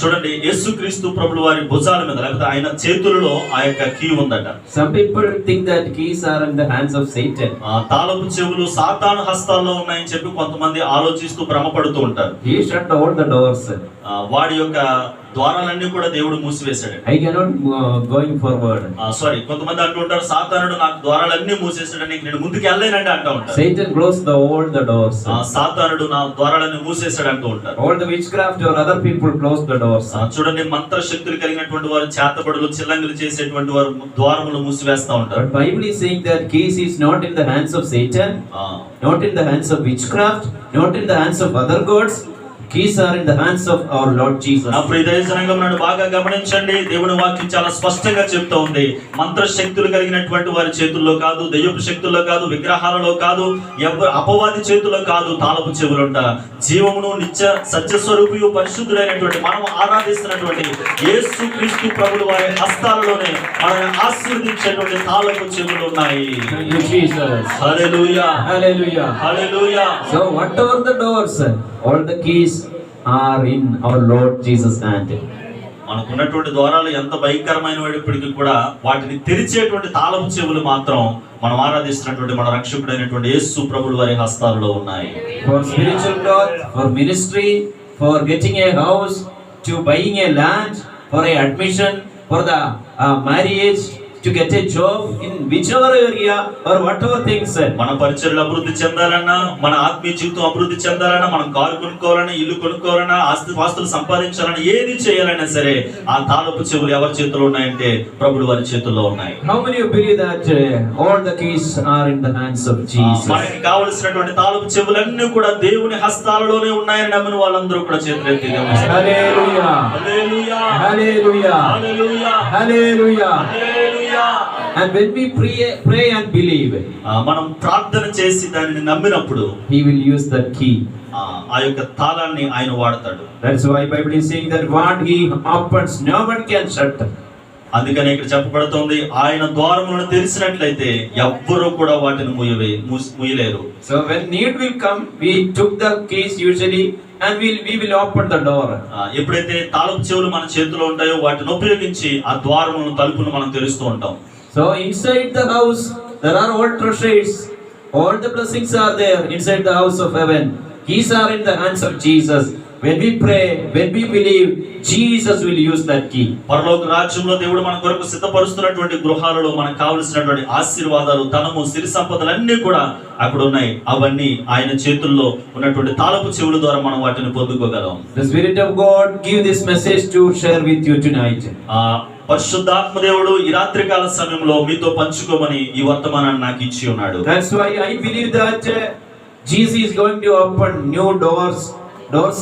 చూడండి, యేసుక్రీస్తు ప్రభుల వారి భుజాల మీద లేకపోతే ఆయన చేతులలో ఆ యొక్క కీ ఉందట. Some people think that keys are in the hands of Satan. తాళపు చెవులు సాతాను హస్తాల్లో ఉన్నాయని చెప్పి కొంతమంది ఆలోచిస్తూ భ్రమపడుతూ ఉంటారు. He shut all the doors. వాడి యొక్క ద్వారాలన్నీ కూడా దేవుడు మూసివేశాడు. I cannot going forward. కొంతమంది అంటూ ఉంటారు, సాతానుడు నాకు ద్వారాలన్నీ మూసేసాడని, నేను ముందుకు వెళ్ళలేనండి అంటూ ఉంటారు. Satan closed all the doors. సాతానుడు నా ద్వారాలన్నీ మూసేసాడు అంటూ ఉంటారు. All the witchcraft or other people closed the doors. చూడండి, మంత్ర శక్తులు కలిగినటువంటి వారు, చేతబడులు, చిల్లంగులు చేసేటువంటి వారు ద్వారములు మూసివేస్తా ఉంటారు. But Bible is saying that keys is not in the hands of Satan, not in the hands of witchcraft, not in the hands of other gods. Keys are in the hands of our Lord Jesus. నా ప్రియ దైవజనాంగం నాడు బాగా గమనించండి, దేవుని వాక్యం చాలా స్పష్టంగా చెప్తా ఉంది. మంత్ర శక్తులు కలిగినటువంటి వారి చేతుల్లో కాదు, దెయ్యపు శక్తుల్లో కాదు, విగ్రహాలలో కాదు, అపవాది చేతుల్లో కాదు తాళపు చెవులుంట. జీవమును నిత్య సత్య స్వరూపియు పరిశుద్ధుడైనటువంటి మనం ఆరాధిస్తున్నటువంటి యేసుక్రీస్తు ప్రభుల వారి హస్తాలలోనే మనల్ని ఆశీర్వదించేటువంటి తాళపు చెవులు ఉన్నాయి. Thank you, Jesus. Hallelujah, Hallelujah. Hallelujah. So whatever the doors, all the keys are in our Lord Jesus' hand. మనకున్నటువంటి ద్వారాలు ఎంత భయంకరమైన వాడిప్పటికీ కూడా వాటిని తెరిచేటువంటి తాళపు చెవులు మాత్రం మనం ఆరాధిస్తున్నటువంటి మన రక్షకుడైనటువంటి యేసు ప్రభుల వారి హస్తాలలో ఉన్నాయి. For spiritual growth, for ministry, for getting a house, to buying a land, for a admission, for the marriage, to get a job in whichever area or whatever things. మన పరిచర్యలు అభివృద్ధి చెందాలన్నా, మన ఆత్మీయ జీవితం అభివృద్ధి చెందాలన్నా, మనం కారు కొనుక్కోవాలన్నా, ఇల్లు కొనుక్కోవాలన్నా, ఆస్తులు సంపాదించాలన్నా, ఏది చేయాలన్నా సరే ఆ తాళపు చెవులు ఎవరి చేతుల్లో ఉన్నాయంటే ప్రభువు వారి చేతుల్లో ఉన్నాయి. How many of you believe that all the keys are in the hands of Jesus? మనకి కావలసినటువంటి తాళపు చెవులన్నీ కూడా దేవుని హస్తాలలోనే ఉన్నాయని నమ్మిన వాళ్ళందరూ కూడా చేతులెత్తి Hallelujah. Hallelujah, Hallelujah. Hallelujah, Hallelujah. Hallelujah. And when we pray and believe, మనం ప్రార్థన చేసి దానిని నమ్మినప్పుడు He will use that key. ఆ యొక్క తాళాన్ని ఆయన వాడతాడు. That's why Bible is saying that what He opens, no one can shut. అందుకని ఇక్కడ చెప్పబడుతోంది, ఆయన ద్వారములను తెరిచినట్లయితే ఎవ్వరూ కూడా వాటిని మూయలేరు. So when need will come, we took the keys usually and we will open the door. ఎప్పుడైతే తాళపు చెవులు మన చేతిలో ఉంటాయో వాటిని ఉపయోగించి ఆ ద్వారములను తలుపును మనం తెరుస్తూ ఉంటాం. So inside the house there are all treasures, all the blessings are there inside the house of heaven. Keys are in the hands of Jesus. When we pray, when we believe, Jesus will use that key. పరలోక రాజ్యంలో దేవుడు మన కొరకు సిద్ధపరుస్తున్నటువంటి గృహాలలో మనకు కావలసినటువంటి ఆశీర్వాదాలు, ధనము, సిరి సంపదలన్నీ కూడా అక్కడ ఉన్నాయి. అవన్నీ ఆయన చేతుల్లో ఉన్నటువంటి తాళపు చెవుల ద్వారా మనం వాటిని పొందుకోగలం. The Spirit of God give this message to share with you tonight. పరిశుద్ధాత్మ దేవుడు ఈ రాత్రికాల సమయంలో మీతో పంచుకోమని ఈ వర్తమానాన్ని నాకు ఇచ్చి ఉన్నాడు. That's why I believe that Jesus is going to open new doors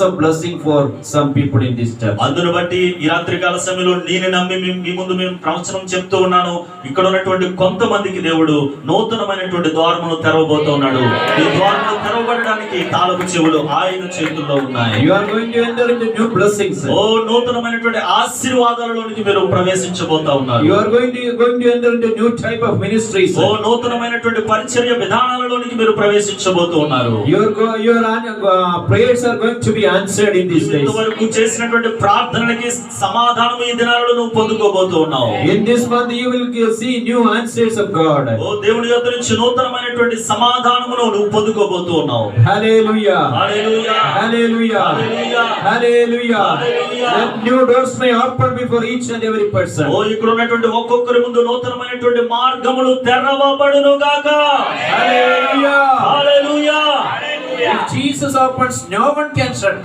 of blessing for some people in this church. అందును బట్టి ఈ రాత్రికాల సమయంలో నేను నమ్మి మీ ముందు మేము ప్రవచనం చెప్తూ ఉన్నాను. ఇక్కడ ఉన్నటువంటి కొంతమందికి దేవుడు నూతనమైనటువంటి ద్వారములు తెరవబోతూ ఉన్నాడు. ఈ ద్వారములు తెరవబడడానికి తాళపు చెవులు ఆయన చేతుల్లో ఉన్నాయి. You are going to enter into new blessings. నూతనమైనటువంటి ఆశీర్వాదాలలోనికి మీరు ప్రవేశించబోతా ఉన్నారు. You are going to enter into new type of ministries. నూతనమైనటువంటి పరిచర్య విధానాలలోనికి మీరు ప్రవేశించబోతూ ఉన్నారు. Your prayers are going to be answered in these days. ఇంతవరకు చేసినటువంటి ప్రార్థనలకి సమాధానం ఈ దినాలలో నువ్వు పొందుకోబోతూ ఉన్నావు. In this month you will see new answers of God. దేవుని యొద్ద నుంచి నూతనమైనటువంటి సమాధానమును నువ్వు పొందుకోబోతూ ఉన్నావు. Hallelujah. Hallelujah. Hallelujah. Hallelujah. Hallelujah. Hallelujah. That new doors may open before each and every person. ఇక్కడ ఉన్నటువంటి ఒక్కొక్కరి ముందు నూతనమైనటువంటి మార్గములు తెరవబడును గాక. Hallelujah. Hallelujah. If Jesus opens, no one can shut.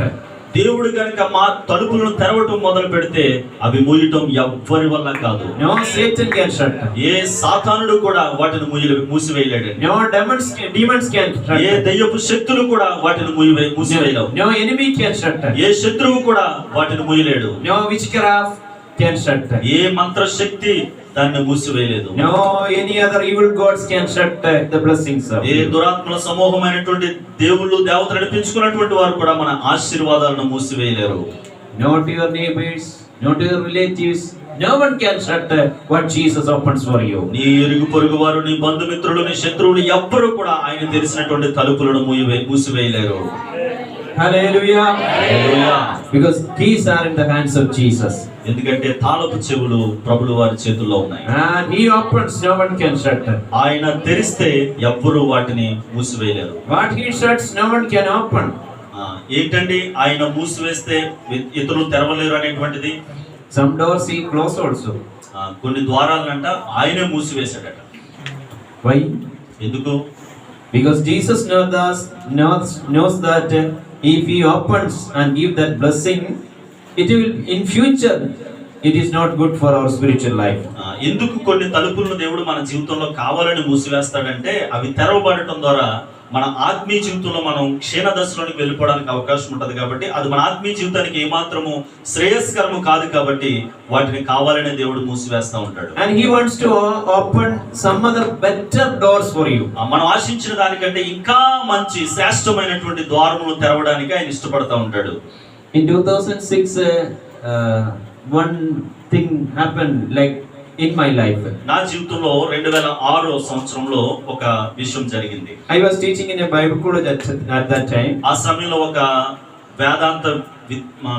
దేవుడు గనుక మా తలుపులను తెరవటం మొదలు పెడితే అవి మూయటం ఎవ్వరి వల్ల కాదు. No Satan can shut. ఏ సాతానుడు కూడా వాటిని మూసివేయలేడు. No demons can shut. ఏ దయ్యపు శక్తులు కూడా వాటిని మూసివేయలేవు. No enemy can shut. ఏ శత్రువు కూడా వాటిని మూయలేడు. No witchcraft can shut. ఏ మంత్ర శక్తి దాన్ని మూసివేయలేదు. No any other evil gods can shut the blessings of. ఏ దురాత్మల సమూహమైనటువంటి దేవుళ్ళు దేవతలు నడిపించుకున్నటువంటి వారు కూడా మన ఆశీర్వాదాలను మూసివేయలేరు. Not your neighbors, not your relatives, no one can shut what Jesus opens for you. నీ ఇరుగు పొరుగు వారు, నీ బంధుమిత్రులు, నీ శత్రువులు ఎవ్వరూ కూడా ఆయన తెరిచినటువంటి తలుపులను మూసివేయలేరు. Hallelujah. Hallelujah. Because keys are in the hands of Jesus. ఎందుకంటే తాళపు చెవులు ప్రభుల వారి చేతుల్లో ఉన్నాయి. And he opens, no one can shut. ఆయన తెరిస్తే ఎవ్వరూ వాటిని మూసివేయలేరు. What he shuts, no one can open. ఏంటండి ఆయన మూసివేస్తే ఇతరులు తెరవలేరు అనేటువంటిది? Some doors he closed also. కొన్ని ద్వారాలంట ఆయనే మూసివేశాడట. Why? ఎందుకు? Because Jesus knows that if he opens and give that blessing, it will in future it is not good for our spiritual life. ఎందుకు కొన్ని తలుపులను దేవుడు మన జీవితంలో కావాలని మూసివేస్తాడంటే అవి తెరవబడటం ద్వారా మన ఆత్మీయ జీవితంలో మనం క్షీణ దశలోనికి వెళ్ళిపోవడానికి అవకాశం ఉంటుంది కాబట్టి అది మన ఆత్మీయ జీవితానికి ఏమాత్రము శ్రేయస్కరము కాదు కాబట్టి వాటిని కావాలనే దేవుడు మూసివేస్తా ఉంటాడు. And he wants to open some other better doors for you. మనం ఆశించిన దానికంటే ఇంకా మంచి శ్రేష్టమైనటువంటి ద్వారములను తెరవడానికి ఆయన ఇష్టపడతా ఉంటాడు. In 2006 one thing happened like in my life. నా జీవితంలో 2006 సంవత్సరంలో ఒక విషయం జరిగింది. I was teaching in a Bible college at that time. ఆ సమయంలో ఒక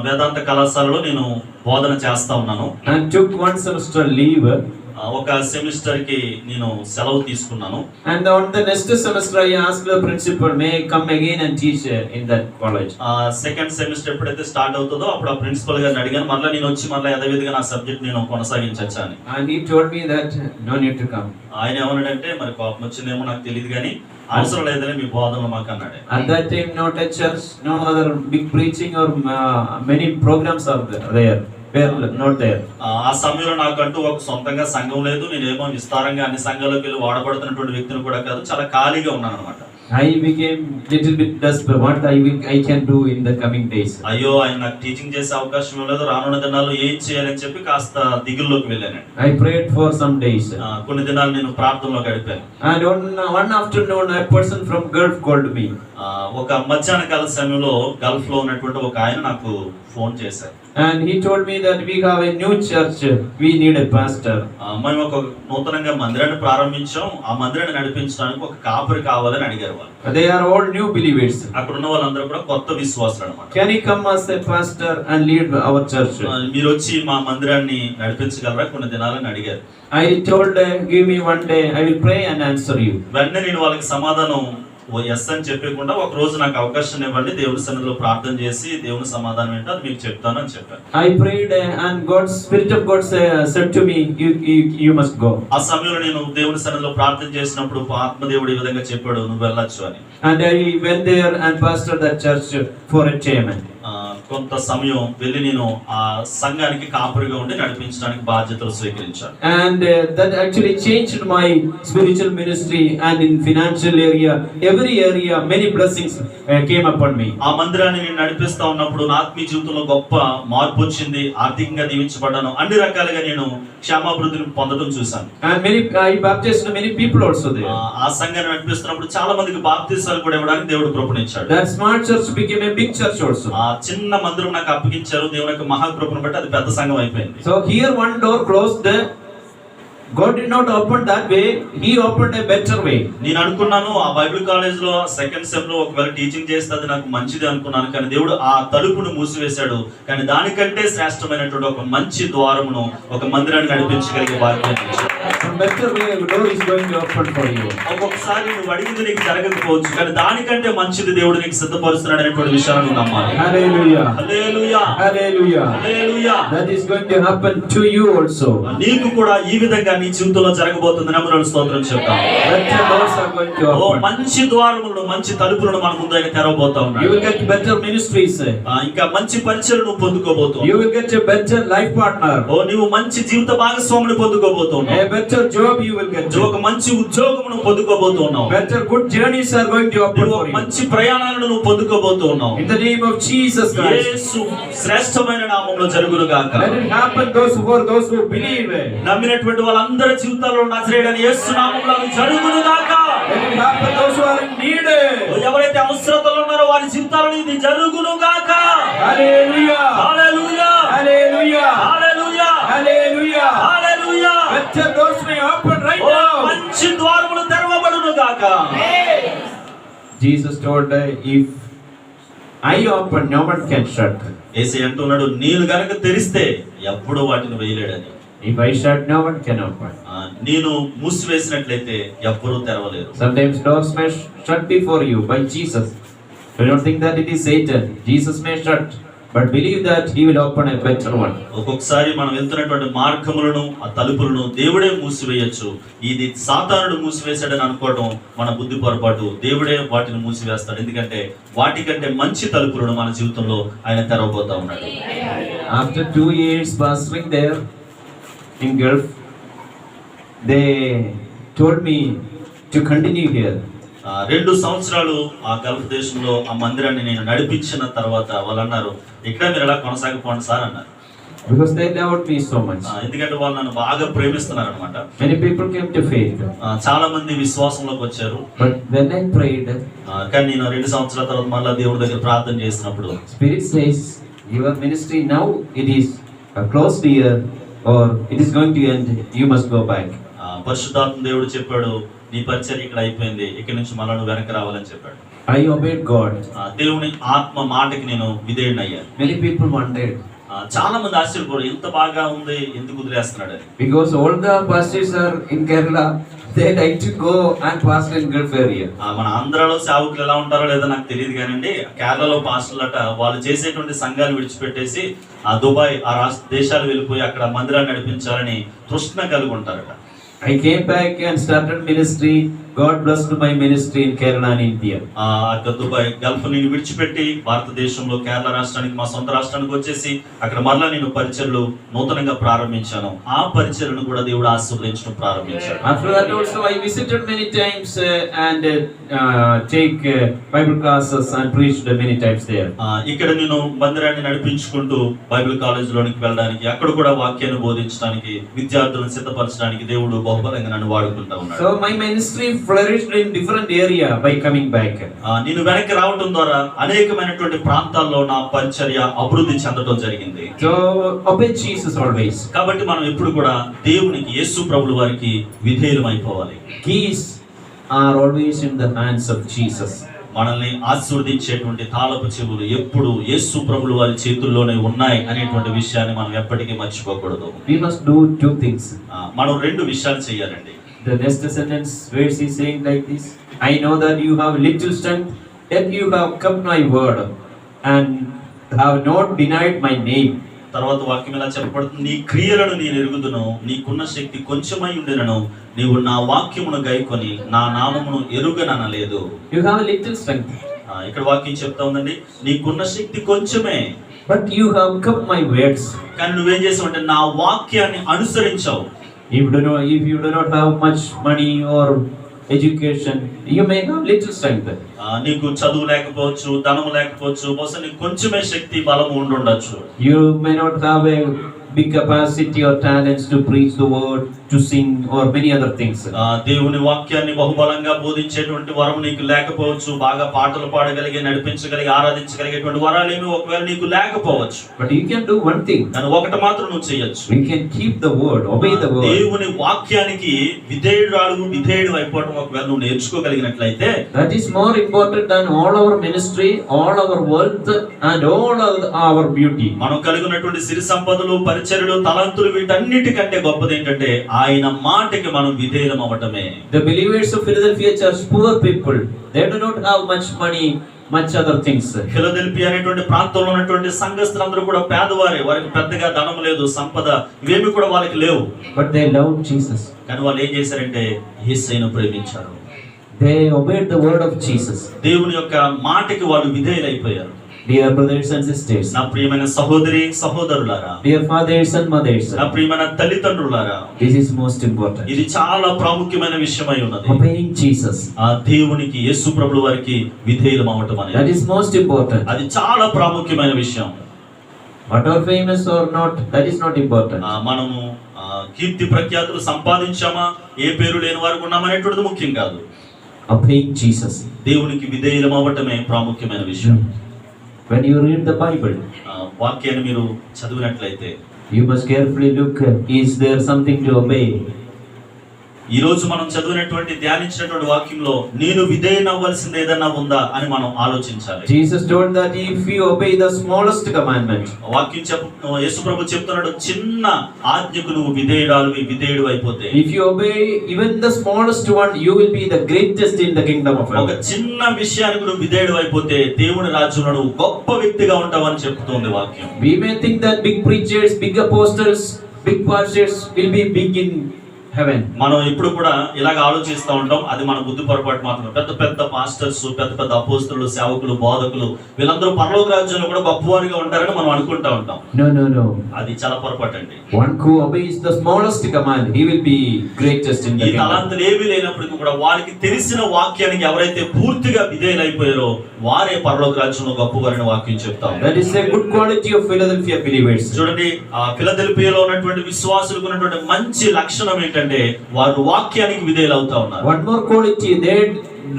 వేదాంత కళాశాలలో నేను బోధన చేస్తా ఉన్నాను. And took one semester leave. ఒక సెమిస్టర్ కి నేను సెలవు తీసుకున్నాను. And on the next semester I asked the principal, may I come again and teach in that college. Second semester ఎప్పుడైతే స్టార్ట్ అవుతుందో అప్పుడు ఆ ప్రిన్సిపల్ గారిని అడిగాను, మళ్ళీ నేను వచ్చి మళ్ళీ యథావిధిగా నా సబ్జెక్ట్ నేను కొనసాగించచ్చా అని. And he told me that no need to come. ఆయన ఏమన్నాడంటే మరి కోపం వచ్చిందేమో నాకు తెలియదు కానీ అవసరం లేదని మీ బోధనలు మాకు అన్నాడు. At that time not a church, no other big preaching or many programs are there. Not there. ఆ సమయంలో నాకంటూ ఒక సొంతంగా సంఘం లేదు. నేనేమో విస్తారంగా అన్ని సంఘాలకు వెళ్ళి వాడబడుతున్నటువంటి వ్యక్తిని కూడా కాదు. చాలా ఖాళీగా ఉన్నాను అనమాట. I became little bit desperate. What I can do in the coming days. అయ్యో ఆయన నాకు టీచింగ్ చేసే అవకాశం లేదు, రానున్న దినాల్లో ఏం చేయాలని చెప్పి కాస్త దిగుల్లోకి వెళ్ళాను. I prayed for some days. కొన్ని దినాలు నేను ప్రార్థనలో గడిపాను. And one afternoon, a person from Gulf called me. ఒక మధ్యాహ్న కాల సమయంలో గల్ఫ్ లో ఉన్నటువంటి ఒక ఆయన నాకు ఫోన్ చేశారు. And he told me that we have a new church. We need a pastor. మేము ఒక నూతనంగా మందిరాన్ని ప్రారంభించాం, ఆ మందిరాన్ని నడిపించడానికి ఒక కాపరి కావాలని అడిగారు వాళ్ళు. They are all new believers. అక్కడ ఉన్న వాళ్ళందరూ కూడా కొత్త విశ్వాసులు అన్నమాట. Can he come as a pastor and lead our church? మీరు వచ్చి మా మందిరాన్ని నడిపించగలరా కొన్ని దినాలని అడిగారు. I told, give me one day. I will pray and answer you. వెంటనే నేను వాళ్ళకి సమాధానం ఎస్ అని చెప్పకుండా ఒక రోజు నాకు అవకాశం ఇవ్వండి, దేవుని సన్నిధిలో ప్రార్థన చేసి దేవుని సమాధానం ఏంటో అది మీకు చెప్తాను అని చెప్పాను. I prayed and God's Spirit of God said to me, you must go. ఆ సమయంలో నేను దేవుని సన్నిధిలో ప్రార్థన చేసినప్పుడు ఆత్మదేవుడు ఈ విధంగా చెప్పాడు, నువ్వు వెళ్ళొచ్చు అని. And I went there and pastored that church for a time. కొంత సమయం వెళ్ళి నేను ఆ సంఘానికి కాపరిగా ఉండి నడిపించడానికి బాధ్యతలు స్వీకరించాను. And that actually changed my spiritual ministry, and in financial area, every area, many blessings came upon me. ఆ మందిరాన్ని నేను నడిపిస్తా ఉన్నప్పుడు నా ఆత్మీయ జీవితంలో గొప్ప మార్పు వచ్చింది, ఆర్థికంగా దీవించబడ్డాను, అన్ని రకాలుగా నేను క్షేమాభివృద్ధిని పొందడం చూశాను. And I baptized many people also there. ఆ సంఘాన్ని నడిపిస్తున్నప్పుడు చాలా మందికి బాప్తిసాలు కూడా ఇవ్వడానికి దేవుడు కృపనిచ్చాడు. That small church became a big church also. ఆ చిన్న మందిరం నాకు అప్పగించారు, దేవుని యొక్క మహాకృపను బట్టి అది పెద్ద సంఘం అయిపోయింది. So here one door closed. God did not open that way, he opened a better way. నేను అనుకున్నాను ఆ బైబిల్ కాలేజ్ లో సెకండ్ సెమ్ లో ఒకవేళ టీచింగ్ చేస్తే అది నాకు మంచిది అనుకున్నాను, కానీ దేవుడు ఆ తలుపును మూసివేశాడు. కానీ దానికంటే శ్రేష్టమైనటువంటి ఒక మంచి ద్వారమును, ఒక మందిరాన్ని నడిపించగలిగే భాగ్యం ఇచ్చాడు. A better way, a door is going to open for you. ఒక్కొక్కసారి నువ్వు అడిగింది నీకు జరగకపోవచ్చు, కానీ దానికంటే మంచిది దేవుడు నీకు సిద్ధపరుస్తున్నాడు అనేటువంటి విషయాన్ని నువ్వు నమ్మాలి. Hallelujah. Hallelujah. Hallelujah. Hallelujah. That is going to happen to you also. నీకు కూడా ఈ విధంగా నీ జీవితంలో జరగబోతుంది. నమ్ములను స్తోత్రం చెప్తాం. Better doors are going to open. మంచి ద్వారములను, మంచి తలుపులను మన ముందు ఆయన తెరవబోతా ఉన్నాడు. You will get better ministries. ఇంకా మంచి పరిచయం నువ్వు పొందుకోబోతున్నావు. You will get a better life partner. నీవు మంచి జీవిత భాగస్వామిని పొందుకోబోతున్నావు. A better job you will get. ఒక మంచి ఉద్యోగమును పొందుకోబోతున్నావు. Better good journeys are going to open for you. మంచి ప్రయాణాలను నువ్వు పొందుకోబోతున్నావు. In the name of Jesus Christ. యేసు శ్రేష్టమైన నామములో జరుగును గాక. Let it happen those who believe. నమ్మినటువంటి వాళ్ళందరి జీవితాల్లో నజరేయుడైన యేసు నామములో జరుగును గాక. Let it happen those who are in need. ఎవరైతే అవసరతలో ఉన్నారో వారి జీవితాల్లో ఇది జరుగును గాక. Hallelujah. హల్లెలూయా. Hallelujah. హల్లెలూయా. Hallelujah. హల్లెలూయా. Better doors may open right now. మంచి ద్వారములు తెరవబడును గాక. Jesus told, if I open, no one can shut. యేసయ్య అంటున్నాడు, నేను గనుక తెరిస్తే ఎప్పుడూ వాటిని వేయలేడని. If I shut, no one can open. నేను మూసివేసినట్లయితే ఎవ్వరూ తెరవలేరు. Sometimes doors may shut before you by Jesus. Do not think that it is Satan. Jesus may shut, but believe that he will open a better one. ఒక్కొక్కసారి మనం వెళ్తున్నటువంటి మార్గములను, ఆ తలుపులను దేవుడే మూసివేయొచ్చు. ఇది సాతానుడు మూసివేశాడని అనుకోవడం మన బుద్ధి పొరపాటు. దేవుడే వాటిని మూసివేస్తాడు, ఎందుకంటే వాటికంటే మంచి తలుపులను మన జీవితంలో ఆయన తెరవబోతా ఉన్నాడు. After 2 years pastoring there in Gulf, they told me to continue here. 2 సంవత్సరాలు ఆ గల్ఫ్ దేశంలో ఆ మందిరాన్ని నేను నడిపించిన తర్వాత వాళ్ళు అన్నారు, ఇక్కడ మీరు ఎలా కొనసాగిపోండి సార్ అన్నారు. Because they loved me so much. ఎందుకంటే వాళ్ళు నన్ను బాగా ప్రేమిస్తున్నారు అనమాట. Many people came to faith. చాలా మంది విశ్వాసంలోకి వచ్చారు. But when I prayed, కానీ నేను 2 సంవత్సరాల తర్వాత మళ్ళీ దేవుడి దగ్గర ప్రార్థన చేసినప్పుడు Spirit says, your ministry now it is a closed year, or it is going to end. You must go back. పరిశుద్ధాత్మ దేవుడు చెప్పాడు, నీ పరిచర్య ఇక్కడ అయిపోయింది, ఇక్కడ నుంచి మళ్ళీ నువ్వు వెనక్కి రావాలని చెప్పాడు. I obeyed God. దేవుని ఆత్మ మాటకి నేను విధేయుడయ్యాను. Many people wondered. చాలా మంది ఆశ్చర్యపోయారు, ఎంత బాగా ఉంది, ఎందుకు వదిలేస్తున్నాడు అని. Because all the pastors are in Kerala, they like to go and pastor in Gulf area. మన ఆంధ్రాలో సేవకులు ఎలా ఉంటారో లేదో నాకు తెలియదు కానండి, కేరళలో పాస్టర్లట వాళ్ళు చేసేటువంటి సంఘాలు విడిచిపెట్టేసి ఆ దుబాయ్, ఆ దేశాలు వెళ్ళిపోయి అక్కడ మందిరాన్ని నడిపించాలని తృష్ణ కలిగి ఉంటారట. I came back and started ministry. God blessed my ministry in Kerala and India. అక్కడ దుబాయ్ గల్ఫ్ నేను విడిచిపెట్టి భారతదేశంలో కేరళ రాష్ట్రానికి మా సొంత రాష్ట్రానికి వచ్చేసి అక్కడ మరలా నేను పరిచర్లు నూతనంగా ప్రారంభించాను. ఆ పరిచర్లను కూడా దేవుడు ఆశీర్వదించడం ప్రారంభించాడు. After that also I visited many times and take Bible classes and preached many times there. ఇక్కడ నేను మందిరాన్ని నడిపించుకుంటూ బైబిల్ కాలేజ్ లోనికి వెళ్ళడానికి, అక్కడ కూడా వాక్యాన్ని బోధించడానికి, విద్యార్థులను సిద్ధపరచడానికి దేవుడు బహుబలంగా నన్ను వాడుకుంటా ఉన్నాడు. So my ministry flourished in different area by coming back. నేను వెనక్కి రావడం ద్వారా అనేకమైనటువంటి ప్రాంతాల్లో నా పరిచర్య అభివృద్ధి చెందడం జరిగింది. So obey Jesus always. కాబట్టి మనం ఎప్పుడు కూడా దేవునికి, యేసు ప్రభువు వారికి విధేయులమైపోవాలి. Keys are always in the hands of Jesus. మనల్ని ఆశీర్వదించేటువంటి తాళపు చెవులు ఎప్పుడు యేసు ప్రభువు వారి చేతుల్లోనే ఉన్నాయి అనేటువంటి విషయాన్ని మనం ఎప్పటికీ మర్చిపోకూడదు. We must do two things. మనం రెండు విషయాలు చేయాలండి. The next sentence verse is saying like this: I know that you have little strength, yet you have kept my word and have not denied my name. తర్వాత వాక్యం ఇలా చెప్పబడుతుంది, నీ క్రియలను నేను ఎరుగుదును, నీకున్న శక్తి కొంచెమై ఉండినను నీవు నా వాక్యమును గైకొని నా నామమును ఎరుగననలేదు. You have little strength, ఇక్కడ వాక్యం చెప్తా ఉందండి, నీకున్న శక్తి కొంచెమే, but you have kept my words. కానీ నువ్వేం చేసావు అంటే నా వాక్యాన్ని అనుసరించావు. If you do not have much money or education, you may have little strength. నీకు చదువు లేకపోవచ్చు, ధనము లేకపోవచ్చు, బహుశా నీకు కొంచెమే శక్తి బలము ఉండుండొచ్చు. You may not have a big capacity or talents to preach the word, to sing or many other things. దేవుని వాక్యాన్ని బహుబలంగా బోధించేటువంటి వరం నీకు లేకపోవచ్చు, బాగా పాటలు పాడగలిగే, నడిపించగలిగే, ఆరాధించగలిగేటువంటి వరాలేమి ఒకవేళ నీకు లేకపోవచ్చు. But you can do one thing. కానీ ఒకటి మాత్రం నువ్వు చేయొచ్చు. We can keep the word, obey the word. దేవుని వాక్యానికి విధేయుడు అయిపోవడం ఒకవేళ నువ్వు నేర్చుకోగలిగినట్లయితే, that is more important than all our ministry, all our wealth and all our beauty. మనం కలిగి ఉన్నటువంటి సిరి సంపదలు, పరిచర్యలు, తలంతులు, వీటన్నిటికంటే గొప్పది ఏంటంటే ఆయన మాటకి మనం విధేయులం అవ్వటమే. The believers of Philadelphia church, poor people, they do not have much money, much other things. Philadelphia అనేటువంటి ప్రాంతంలో ఉన్నటువంటి సంఘస్థులందరూ కూడా పేదవారే, వారికి పెద్దగా ధనం లేదు, సంపద ఇవేమి కూడా వాళ్ళకి లేవు. But they loved Jesus. కానీ వాళ్ళు ఏం చేశారంటే యేసుని ప్రేమించారు. They obeyed the word of Jesus. దేవుని యొక్క మాటకి వాళ్ళు విధేయులైపోయారు. Dear brothers and sisters, నా ప్రియమైన సహోదరి సహోదరులారా, dear fathers and mothers, నా ప్రియమైన తల్లిదండ్రులారా, this is most important. ఇది చాలా ప్రాముఖ్యమైన విషయమై ఉన్నది. Obeying Jesus, ఆ దేవునికి, యేసు ప్రభువు వారికి విధేయులం అవటం అనేది, that is most important. అది చాలా ప్రాముఖ్యమైన విషయం. What are famous or not, that is not important. మనము కీర్తి ప్రఖ్యాతులు సంపాదించామా, ఏ పేరు లేని వారికి ఉన్నామనేటువంటిది ముఖ్యం కాదు. Obeying Jesus, దేవునికి విధేయులం అవ్వటమే ప్రాముఖ్యమైన విషయం. when you read the Bible, వాక్యాన్ని మీరు చదివినట్లయితే you must carefully look, is there something to obey? ఈ రోజు మనం చదివినటువంటి ధ్యానించినటువంటి వాక్యంలో నేను విధేయనవ్వాల్సింది ఏదన్నా ఉందా అని మనం ఆలోచించాలి. Jesus told that if you obey the smallest commandment, వాక్యం యేసు ప్రభు చెప్తున్నాడు, చిన్న ఆజ్ఞకు నువ్వు విధేయుడు అయిపోతే, if you obey even the smallest one, you will be the greatest in the kingdom of ఒక heaven. చిన్న విషయానికి నువ్వు విధేయుడు అయిపోతే దేవుని రాజ్యంలో నువ్వు గొప్ప వ్యక్తిగా ఉంటావని చెప్తుంది వాక్యం. We may think that big preachers, big apostles, big pastors will be big in heaven. మనం ఇప్పుడు కూడా ఇలాగ ఆలోచిస్తూ ఉంటాం, అది మన బుద్ధి పొరపాటు మాత్రమే. పెద్ద పెద్ద పాస్టర్స్, పెద్ద పెద్ద అపోస్తలులు, సేవకులు, బోధకులు, వీళ్ళందరూ పరలోక రాజ్యంలో కూడా గొప్పవారిగా ఉంటారని మనం అనుకుంటా ఉంటాం. No. అది చాలా పొరపాటు అండి. One who obeys the smallest command, he will be greatest in the ఈ kingdom. తలాంతులు ఏమీ లేనప్పటికీ కూడా వారికి తెలిసిన వాక్యానికి ఎవరైతే పూర్తిగా విధేయులైపోయారో వారే పరలోక రాజ్యంలో గొప్పవారిని వాక్యం చెప్తాం. That is a good quality of Philadelphia believers. చూడండి, ఆ ఫిలదెల్ఫియాలో ఉన్నటువంటి విశ్వాసులకు ఉన్నటువంటి మంచి లక్షణం ఏంటంటే వారు వాక్యానికి విధేయులు అవుతా ఉన్నారు. One more quality, they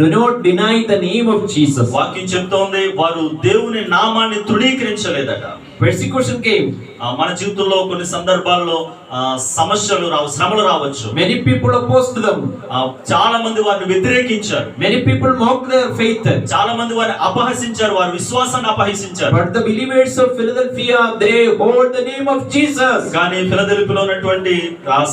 do not deny the name of Jesus. వాక్యం చెప్తోంది, వారు దేవుని నామాన్ని తృణీకరించలేదట. Persecution came. మన జీవితంలో కొన్ని సందర్భాల్లో సమస్యలు శ్రమలు రావచ్చు. Many people opposed them. చాలా మంది వారిని వ్యతిరేకించారు. Many people mocked their faith. చాలా మంది వారిని అపహసించారు, వారి విశ్వాసాన్ని అపహసించారు. But the believers of Philadelphia, they hold the name of Jesus. కానీ ఫిలదెల్ఫియాలో ఉన్నటువంటి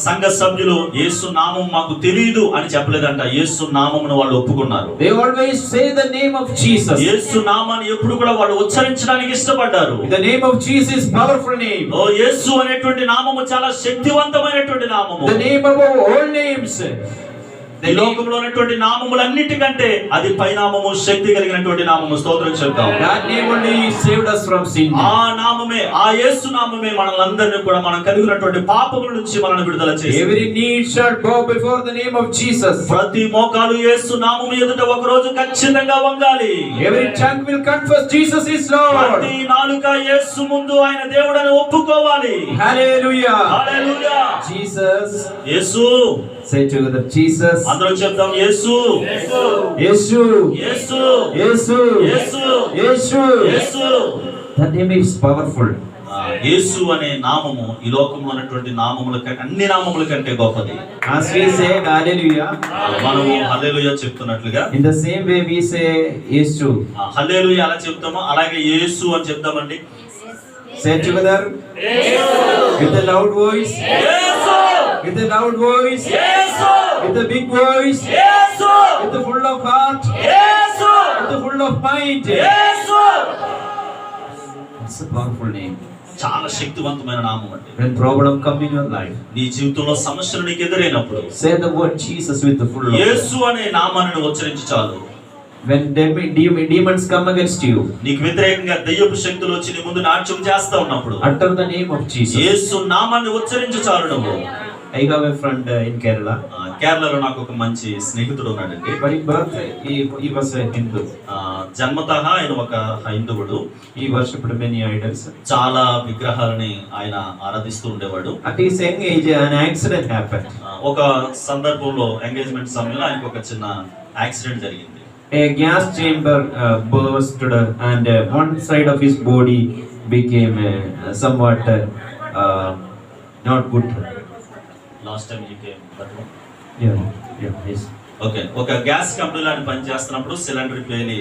సంఘ సభ్యులు యేసు నామం మాకు తెలియదు అని చెప్పలేదంట. యేసు నామమును వాళ్ళు ఒప్పుకున్నారు. They always say the name of Jesus. యేసు నామాన్ని ఎప్పుడు కూడా వాళ్ళు ఉచ్చరించడానికి ఇష్టపడ్డారు. The name of Jesus is powerful name. యేసు అనేటువంటి నామము చాలా శక్తివంతమైనటువంటి నామము. The name above all names. ఈ లోకంలో ఉన్నటువంటి నామములన్నిటికంటే అది పైనామము, శక్తి కలిగినటువంటి నామము. స్తోత్రం చెప్తాం. That name only saved us from sin. ఆ నామమే, ఆ యేసు నామమే మనల్ని కూడా మనం కలిగినటువంటి పాపముల నుంచి మనల్ని విడుదల చేస్తుంది. Every knee shall bow before the name of Jesus. ప్రతి మోకాలు యేసు నామము ఎదుట ఒక రోజు ఖచ్చితంగా వంగాలి. Every tongue will confess Jesus is Lord. ప్రతి నాలుక యేసు ముందు ఆయన దేవుడని ఒప్పుకోవాలి. Hallelujah. హల్లెలూయా. Jesus. యేసు. Say together, Jesus. అందరూ చెప్తాం, యేసు. Yesu. Yesu. Yesu. Yesu. Yesu. Yesu. That name is powerful. యేసు అనే నామము ఈ లోకంలో ఉన్నటువంటి నామముల కంటే, అన్ని నామముల కంటే గొప్పది. As we say hallelujah, మనము హల్లెలూయా చెప్తున్నట్లుగా in the same way we say Yesu. హల్లెలూయా అలా చెప్తామో అలాగే యేసు అని చెప్తామండి. Say together, with a loud voice, with a loud voice, with a big voice, with a full of heart, with a full of mind. It's a powerful name. చాలా శక్తివంతమైన నామం అండి. When problem come in your life, నీ జీవితంలో సమస్యలు నీకు ఎదురైనప్పుడు say the word Jesus with the full of యేసు అనే నామాన్ని ఉచ్చరించి చాలు. when demons come against you, నీకు వ్యతిరేకంగా దయ్యపు శక్తులు వచ్చి నీ ముందు నాట్యం చేస్తా ఉన్నప్పుడు utter the name of Jesus. యేసు నామాన్ని ఉచ్చరించు చాలు నువ్వు. I have a friend in Kerala. కేరళలో నాకు ఒక మంచి స్నేహితుడు ఉన్నాడండి. By birth he was a Hindu. జన్మతః ఆయన ఒక హైందవుడు. He worshipped many idols. చాలా విగ్రహాలని ఆయన ఆరాధిస్తూ ఉండేవాడు. At his young age an accident happened. ఒక సందర్భంలో ఎంగేజ్మెంట్ సమయంలో ఆయనకు ఒక చిన్న యాక్సిడెంట్ జరిగింది. A gas chamber burst and one side of his body became somewhat not good. Last time you came. Yes. Okay, ఒక గ్యాస్ కంపెనీలో ఆయన పని చేస్తున్నప్పుడు సిలిండర్ పేలి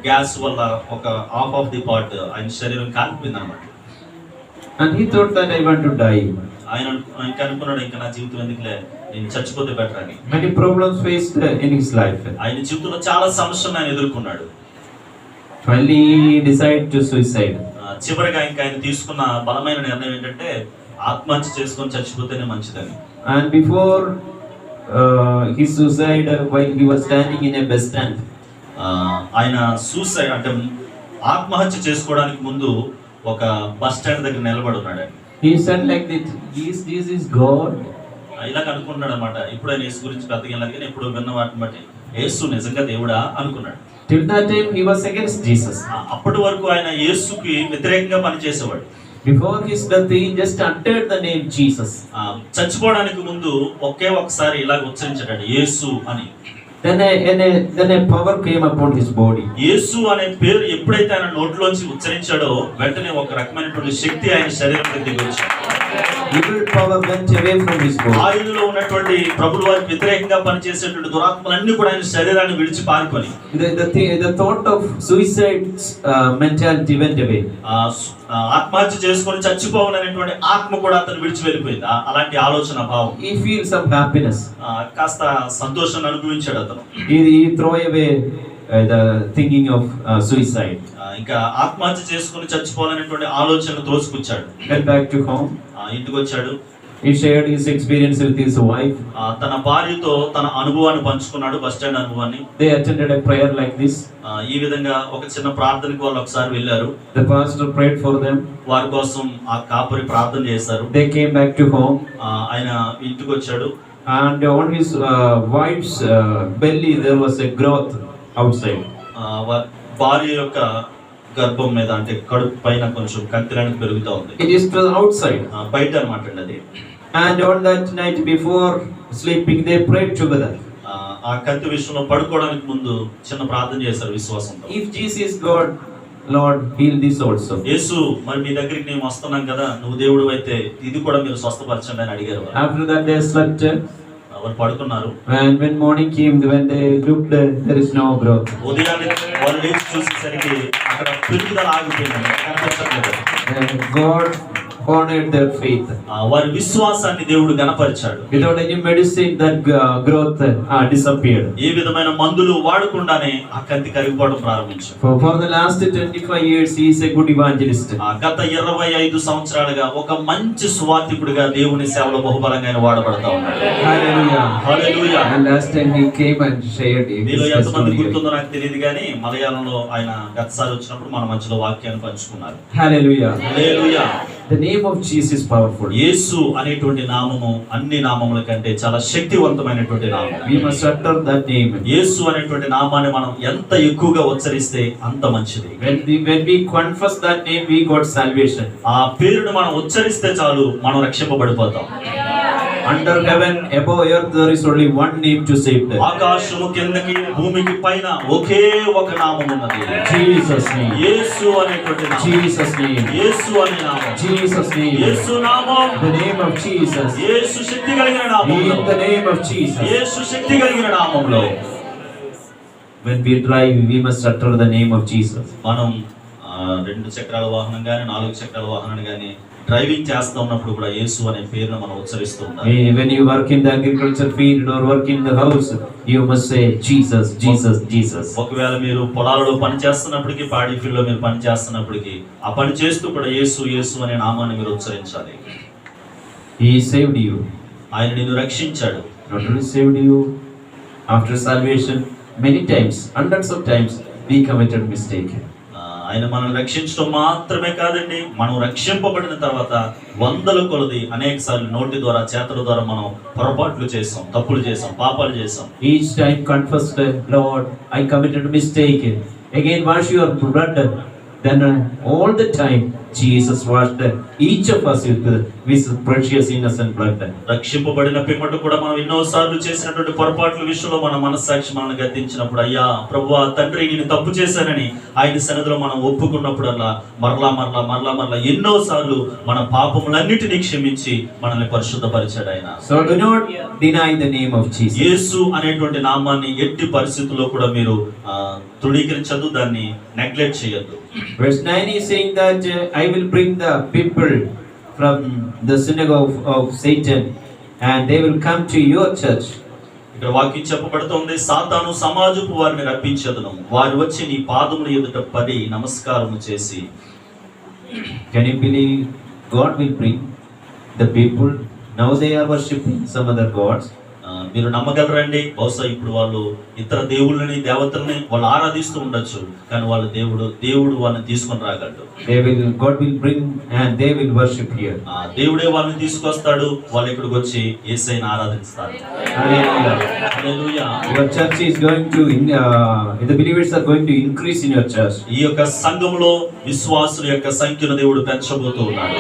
గ్యాస్ వల్ల ఒక హాఫ్ ఆఫ్ ది పార్ట్ ఆయన శరీరం కాలిపోయింది అనమాట. And he thought that I want to die. ఆయన అనుకున్నాడు, ఇంకా నా జీవితం ఎందుకులే, నేను చచ్చిపోతే బెటర్ అని. Many problems faced in his life. ఆయన జీవితంలో చాలా సమస్యలను ఆయన ఎదుర్కొన్నాడు. Finally he decided to suicide. చివరిగా ఇంకా ఆయన తీసుకున్న బలమైన నిర్ణయం ఏంటంటే ఆత్మహత్య చేసుకొని చచ్చిపోతేనే మంచిదని. And before his suicide, while he was standing in a bus stand, ఆయన సూసైడ్ అంటే ఆత్మహత్య చేసుకోవడానికి ముందు ఒక బస్ స్టాండ్ దగ్గర నిలబడి ఉన్నాడు. he said like that, this is God. ఇలా అనుకున్నాడు అనమాట. ఇప్పుడు ఆయన యేసు గురించి పెద్దగా వెళ్ళదు కానీ ఎప్పుడు విన్న వాటిని బట్టి యేసు నిజంగా దేవుడా అనుకున్నాడు. Till that time he was against Jesus. అప్పటి వరకు ఆయన యేసుకి వ్యతిరేకంగా పనిచేసేవాడు. Before his death he just uttered the name Jesus. చచ్చిపోవడానికి ముందు ఒకసారి ఇలా ఉచ్చరించాడు యేసు అని. Then a power came upon his body. యేసు అనే పేరు ఎప్పుడైతే ఆయన నోట్లోంచి ఉచ్చరించాడో వెంటనే ఒక రకమైనటువంటి శక్తి ఆయన శరీరం దిగి వచ్చింది. Evil power went away from his body. ఆయనలో ఉన్నటువంటి ప్రభువు వారికి వ్యతిరేకంగా పనిచేసేటువంటి దురాత్మలన్నీ కూడా ఆయన శరీరాన్ని విడిచి పారిపోయి The thought of suicide mentality went away. ఆత్మహత్య చేసుకొని చచ్చిపోవాలనేటువంటి ఆత్మ కూడా అతను విడిచి వెళ్ళిపోయింది. అలాంటి ఆలోచన భావం. He feels some happiness. కాస్త సంతోషాన్ని అనుభవించాడు అతను. He throw away the thinking of suicide. ఇంకా ఆత్మహత్య చేసుకొని చచ్చిపోవాలనేటువంటి ఆలోచన త్రోసిపుచ్చాడు. Went back to home. ఇంటికి వచ్చాడు. He shared his experience with his wife. తన భార్యతో తన అనుభవాన్ని పంచుకున్నాడు, బస్ స్టాండ్ అనుభవాన్ని. They attended a prayer like this. ఈ విధంగా ఒక చిన్న ప్రార్థనకి వాళ్ళు ఒకసారి వెళ్ళారు. The pastor prayed for them. వారి కోసం ఆ కాపరి ప్రార్థన చేశారు. They came back to home. ఆయన ఇంటికి వచ్చాడు. And on his wife's belly there was a growth outside. భార్య యొక్క గర్భం మీద అంటే కడుపు పైన కొంచెం కంతిలాంటి పెరుగుతూ ఉంది. It is to the outside. బయట అన్నమాట అండి అది. And on that night before sleeping they prayed together. ఆ కంతి విషయంలో పడుకోవడానికి ముందు చిన్న ప్రార్థన చేశారు విశ్వాసంతో. If Jesus is God, Lord, heal this also. యేసు, మరి మీ దగ్గరికి నేను వస్తున్నాం కదా, నువ్వు దేవుడు అయితే ఇది కూడా మీరు స్వస్థపరచండి అని అడిగారు. After that they slept. వారు పడుకున్నారు. And when morning came, when they looked, there is no growth. ఉదయాన్నే వాళ్ళు లేచి చూసేసరికి అక్కడ పెరుగుదల ఆగిపోయింది, కనిపించట్లేదు. God honored their faith. వారి విశ్వాసాన్ని దేవుడు గణపరిచాడు. Without any medicine, that growth disappeared. ఏ విధమైన మందులు వాడకుండానే ఆ కంది కరిగిపోవడం ప్రారంభించాడు. For the last 25 years, he is a good evangelist. గత 25 సంవత్సరాలుగా ఒక మంచి సువార్థికుడిగా దేవుని సేవలో బహుబలంగా ఆయన వాడబడతా ఉన్నాడు. Hallelujah. Hallelujah. And last time he came and shared his మీలో ఎంతమంది testimony. గుర్తుందో నాకు తెలియదు కానీ మలయాళంలో ఆయన గతసారి వచ్చినప్పుడు మన మధ్యలో వాక్యాన్ని పంచుకున్నారు. Hallelujah. Hallelujah. The name of Jesus is powerful. యేసు అనేటువంటి నామము అన్ని నామముల కంటే చాలా శక్తివంతమైనటువంటి నామం. We must utter that name. యేసు అనేటువంటి నామాన్ని మనం ఎంత ఎక్కువగా ఉచ్చరిస్తే అంత మంచిది. When we confess that name, we got salvation. ఆ పేరును మనం ఉచ్చరిస్తే చాలు మనం రక్షింపబడిపోతాం. Under heaven, above earth, there is only one name to save them. ఆకాశము కిందకి భూమికి పైన ఒకే ఒక నామం ఉన్నది. Jesus' name. యేసు అనేటువంటి నామం. Jesus' name. యేసు అనే నామం. Jesus' name. యేసు నామం. The name of Jesus. యేసు శక్తి కలిగిన నామములో. In the name of Jesus. యేసు శక్తి కలిగిన నామములో. When we drive, we must utter the name of Jesus. మనం 2 చక్రాల వాహనం గాని 4 చక్రాల వాహనాన్ని గాని డ్రైవింగ్ చేస్తా ఉన్నప్పుడు కూడా యేసు అనే పేరును మనం ఉచ్చరిస్తూ ఉండాలి. When you work in the agriculture field or work in the house, you must say Jesus, Jesus, Jesus. ఒకవేళ మీరు పొలాలలో పని చేస్తున్నప్పటికీ పాడి ఫీల్డ్ లో మీరు పని చేస్తున్నప్పటికీ ఆ పని చేస్తూ కూడా యేసు యేసు అనే నామాన్ని మీరు ఉచ్చరించాలి. He saved you. ఆయన నిన్ను రక్షించాడు. Not only saved you, after salvation, many times, hundreds of times, we committed mistake. ఆయన మనల్ని రక్షించడం మాత్రమే కాదండి, మనం రక్షింపబడిన తర్వాత వందల కొలది అనేక సార్లు నోటి ద్వారా చేతుల ద్వారా మనం పొరపాట్లు చేసాం, తప్పులు చేసాం, పాపాలు చేసాం. Each time confessed, Lord, I committed mistake. Again wash your blood. Then all the time Jesus washed each of us with precious innocent blood. రక్షింపబడిన పిమ్మట కూడా మనం ఎన్నో సార్లు చేసినటువంటి పొరపాట్ల విషయంలో మన మనస్సాక్షి మనల్ని గద్దించినప్పుడు, అయ్యా ప్రభువా తండ్రి నేను తప్పు చేశానని ఆయన సన్నిధిలో మనం ఒప్పుకున్నప్పుడల్లా మరలా ఎన్నో సార్లు మన పాపములన్నిటినీ క్షమించి మనల్ని పరిశుద్ధపరిచాడు ఆయన. So do not deny the name of Jesus. యేసు అనేటువంటి నామాన్ని ఎట్టి పరిస్థితుల్లో కూడా మీరు తృణీకరించదు, దాన్ని నెగ్లెక్ట్ చేయొద్దు. Verse 9 is saying that I will bring the people from the synagogue of Satan and they will come to your church. ఇక్కడ వాక్యం చెప్పబడుతోంది, సాతాను సమాజపు వారిని రప్పించదును, వారు వచ్చి నీ పాదముల ఎదుట పడి నమస్కారము చేసి. Can you believe God will bring the people? Now they are worshipping some other gods. మీరు నమ్మగలరండి, బహుశా ఇప్పుడు వాళ్ళు ఇతర దేవుళ్ళని దేవతల్ని వాళ్ళు ఆరాధిస్తూ ఉండొచ్చు, కానీ వాళ్ళ దేవుడు వాళ్ళని తీసుకొని రాగలడు. God will bring and they will worship here. దేవుడే వాళ్ళని తీసుకొస్తాడు, వాళ్ళు ఇక్కడికి వచ్చి యేసయ్యని ఆరాధిస్తారు. హల్లెలూయా. Your church is going to the believers are going to increase in your church. ఈ యొక్క సంఘములో విశ్వాసుల యొక్క సంఖ్యను దేవుడు పెంచబోతూ ఉన్నాడు.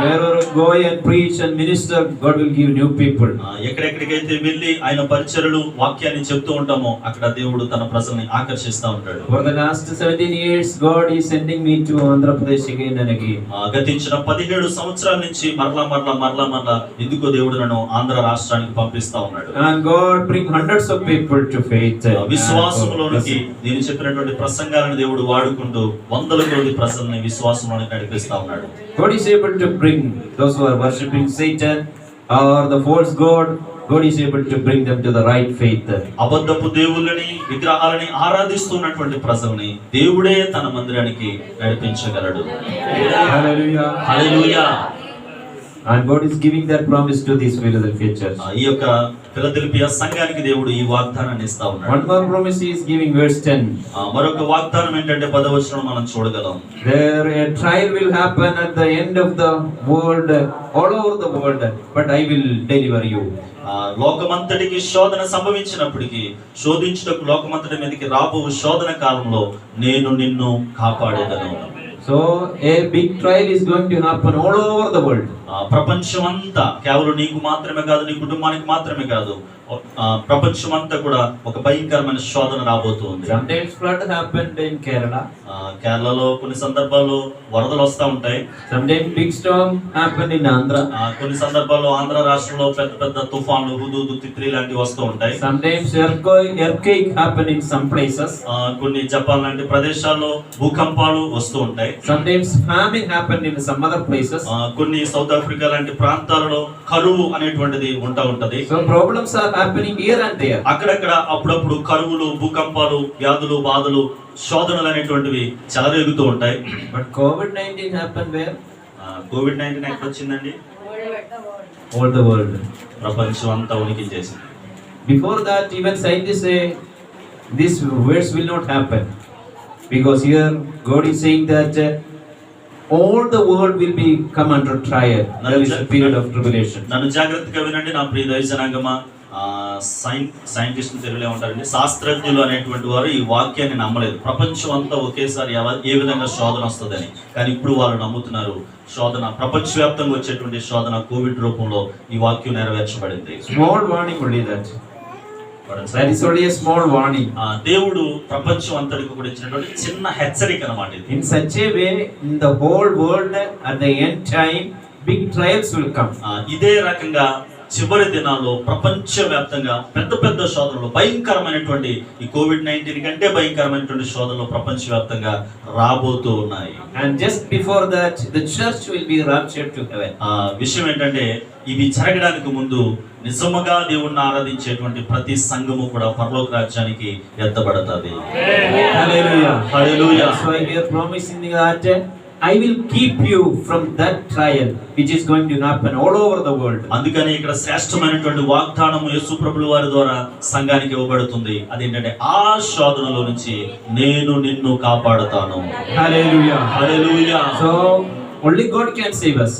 Wherever go and preach and minister, God will give new people. ఎక్కడెక్కడికైతే వెళ్ళి ఆయన పరిచర్యలు వాక్యాన్ని చెప్తూ ఉంటామో అక్కడ దేవుడు తన ప్రజల్ని ఆకర్షిస్తూ ఉంటాడు. For the last 17 years, God is sending me to Andhra Pradesh again and again. గతించిన 17 సంవత్సరాల నుంచి మరలా ఎందుకో దేవుడు నన్ను ఆంధ్ర రాష్ట్రానికి పంపిస్తా ఉన్నాడు. And God bring hundreds of people to faith. విశ్వాసంలోనికి నేను చెప్పినటువంటి ప్రసంగాలను దేవుడు వాడుకుంటూ వందల కొద్ది ప్రజల్ని విశ్వాసంలోనికి నడిపిస్తా ఉన్నాడు. God is able to bring those who are worshipping Satan or the false god. God is able to bring them to the right faith. అబద్ధపు దేవుళ్ళని విగ్రహాలని ఆరాధిస్తున్నటువంటి ప్రజల్ని దేవుడే తన మందిరానికి నడిపించగలడు. Hallelujah. Hallelujah. And God is giving that promise to this Philadelphia church. ఈ యొక్క ఫిలదెల్ఫియా సంఘానికి దేవుడు ఈ వాగ్దానాన్ని ఇస్తా ఉన్నాడు. One more promise he is giving, verse 10. మరొక వాగ్దానం ఏంటంటే 10వ వచనం మనం చూడగలం. There a trial will happen at the end of the world, all over the world, but I will deliver you. లోకమంతటికి శోధన సంభవించినప్పటికీ శోధించుటకు లోకమంతటి మీదకి రాబో శోధన కాలంలో నేను నిన్ను కాపాడేదను. So a big trial is going to happen all over the world. ప్రపంచమంతా కేవలం నీకు మాత్రమే కాదు, నీ కుటుంబానికి మాత్రమే కాదు, ప్రపంచమంతా కూడా ఒక భయంకరమైన శోధన రాబోతుంది. Sometimes flood happened in Kerala. కేరళలో కొన్ని సందర్భాల్లో వరదలు వస్తూ ఉంటాయి. Sometimes big storm happened in Andhra. కొన్ని సందర్భాల్లో ఆంధ్ర రాష్ట్రంలో పెద్ద పెద్ద తుఫాన్లు, హుదూదు, తిత్లీ లాంటివి వస్తూ ఉంటాయి. Sometimes earthquake happened in some places. కొన్ని జపాన్ లాంటి ప్రదేశాల్లో భూకంపాలు వస్తూ ఉంటాయి. Sometimes famine happened in some other places. కొన్ని సౌత్ ఆఫ్రికా లాంటి ప్రాంతాలలో కరువు అనేటువంటిది ఉంటది. So problems are happening here and there. అక్కడక్కడ అప్పుడప్పుడు కరువులు, భూకంపాలు, వ్యాధులు, బాధలు, శోధనలు అనేటువంటివి చెలరేగుతూ ఉంటాయి. But COVID-19 happened where? COVID-19 ఎక్కడ వచ్చిందండి? All the world. ప్రపంచం అంతా ఉనికి చేసింది. Before that, even scientists say this words will not happen, because here God is saying that all the world will be come under trial. There is a period of tribulation. నన్ను జాగ్రత్తగా వినండి నా ప్రియ దైవజనాంగమా. సైంటిస్టులు తెలుగులో ఉంటారండి, శాస్త్రజ్ఞులు అనేటువంటి వారు ఈ వాక్యాన్ని నమ్మలేదు. ప్రపంచం అంతా ఒకేసారి ఏ విధంగా శోధన వస్తుందని. కానీ ఇప్పుడు వాళ్ళు నమ్ముతున్నారు. శోధన ప్రపంచవ్యాప్తంగా వచ్చేటువంటి శోధన కోవిడ్ రూపంలో ఈ వాక్యం నెరవేర్చబడింది. Small warning only that. That is only a small warning. దేవుడు ప్రపంచం అంతటికి కూడా ఇచ్చినటువంటి చిన్న హెచ్చరిక అన్నమాట ఇది. In such a way, in the whole world at the end time, big trials will come. ఇదే రకంగా చివరి దినాల్లో ప్రపంచవ్యాప్తంగా పెద్ద పెద్ద శోధనలు, భయంకరమైనటువంటి ఈ కోవిడ్-19 కంటే భయంకరమైనటువంటి శోధనలు ప్రపంచవ్యాప్తంగా రాబోతూ ఉన్నాయి. And just before that, the church will be raptured to heaven. విషయం ఏంటంటే ఇవి జరగడానికి ముందు నిజముగా దేవుణ్ణి ఆరాధించేటువంటి ప్రతి సంఘము కూడా పరలోక రాజ్యానికి ఎత్తబడతాది. Hallelujah. Hallelujah. That's why we are promising that I will keep you from that trial which is going to happen all over the world. అందుకని ఇక్కడ శ్రేష్టమైనటువంటి వాగ్దానము యేసు ప్రభువు వారి ద్వారా సంఘానికి ఇవ్వబడుతుంది. అదేంటంటే ఆ శోధనలో నుంచి నేను నిన్ను కాపాడుతాను. Hallelujah. Hallelujah. So only God can save us.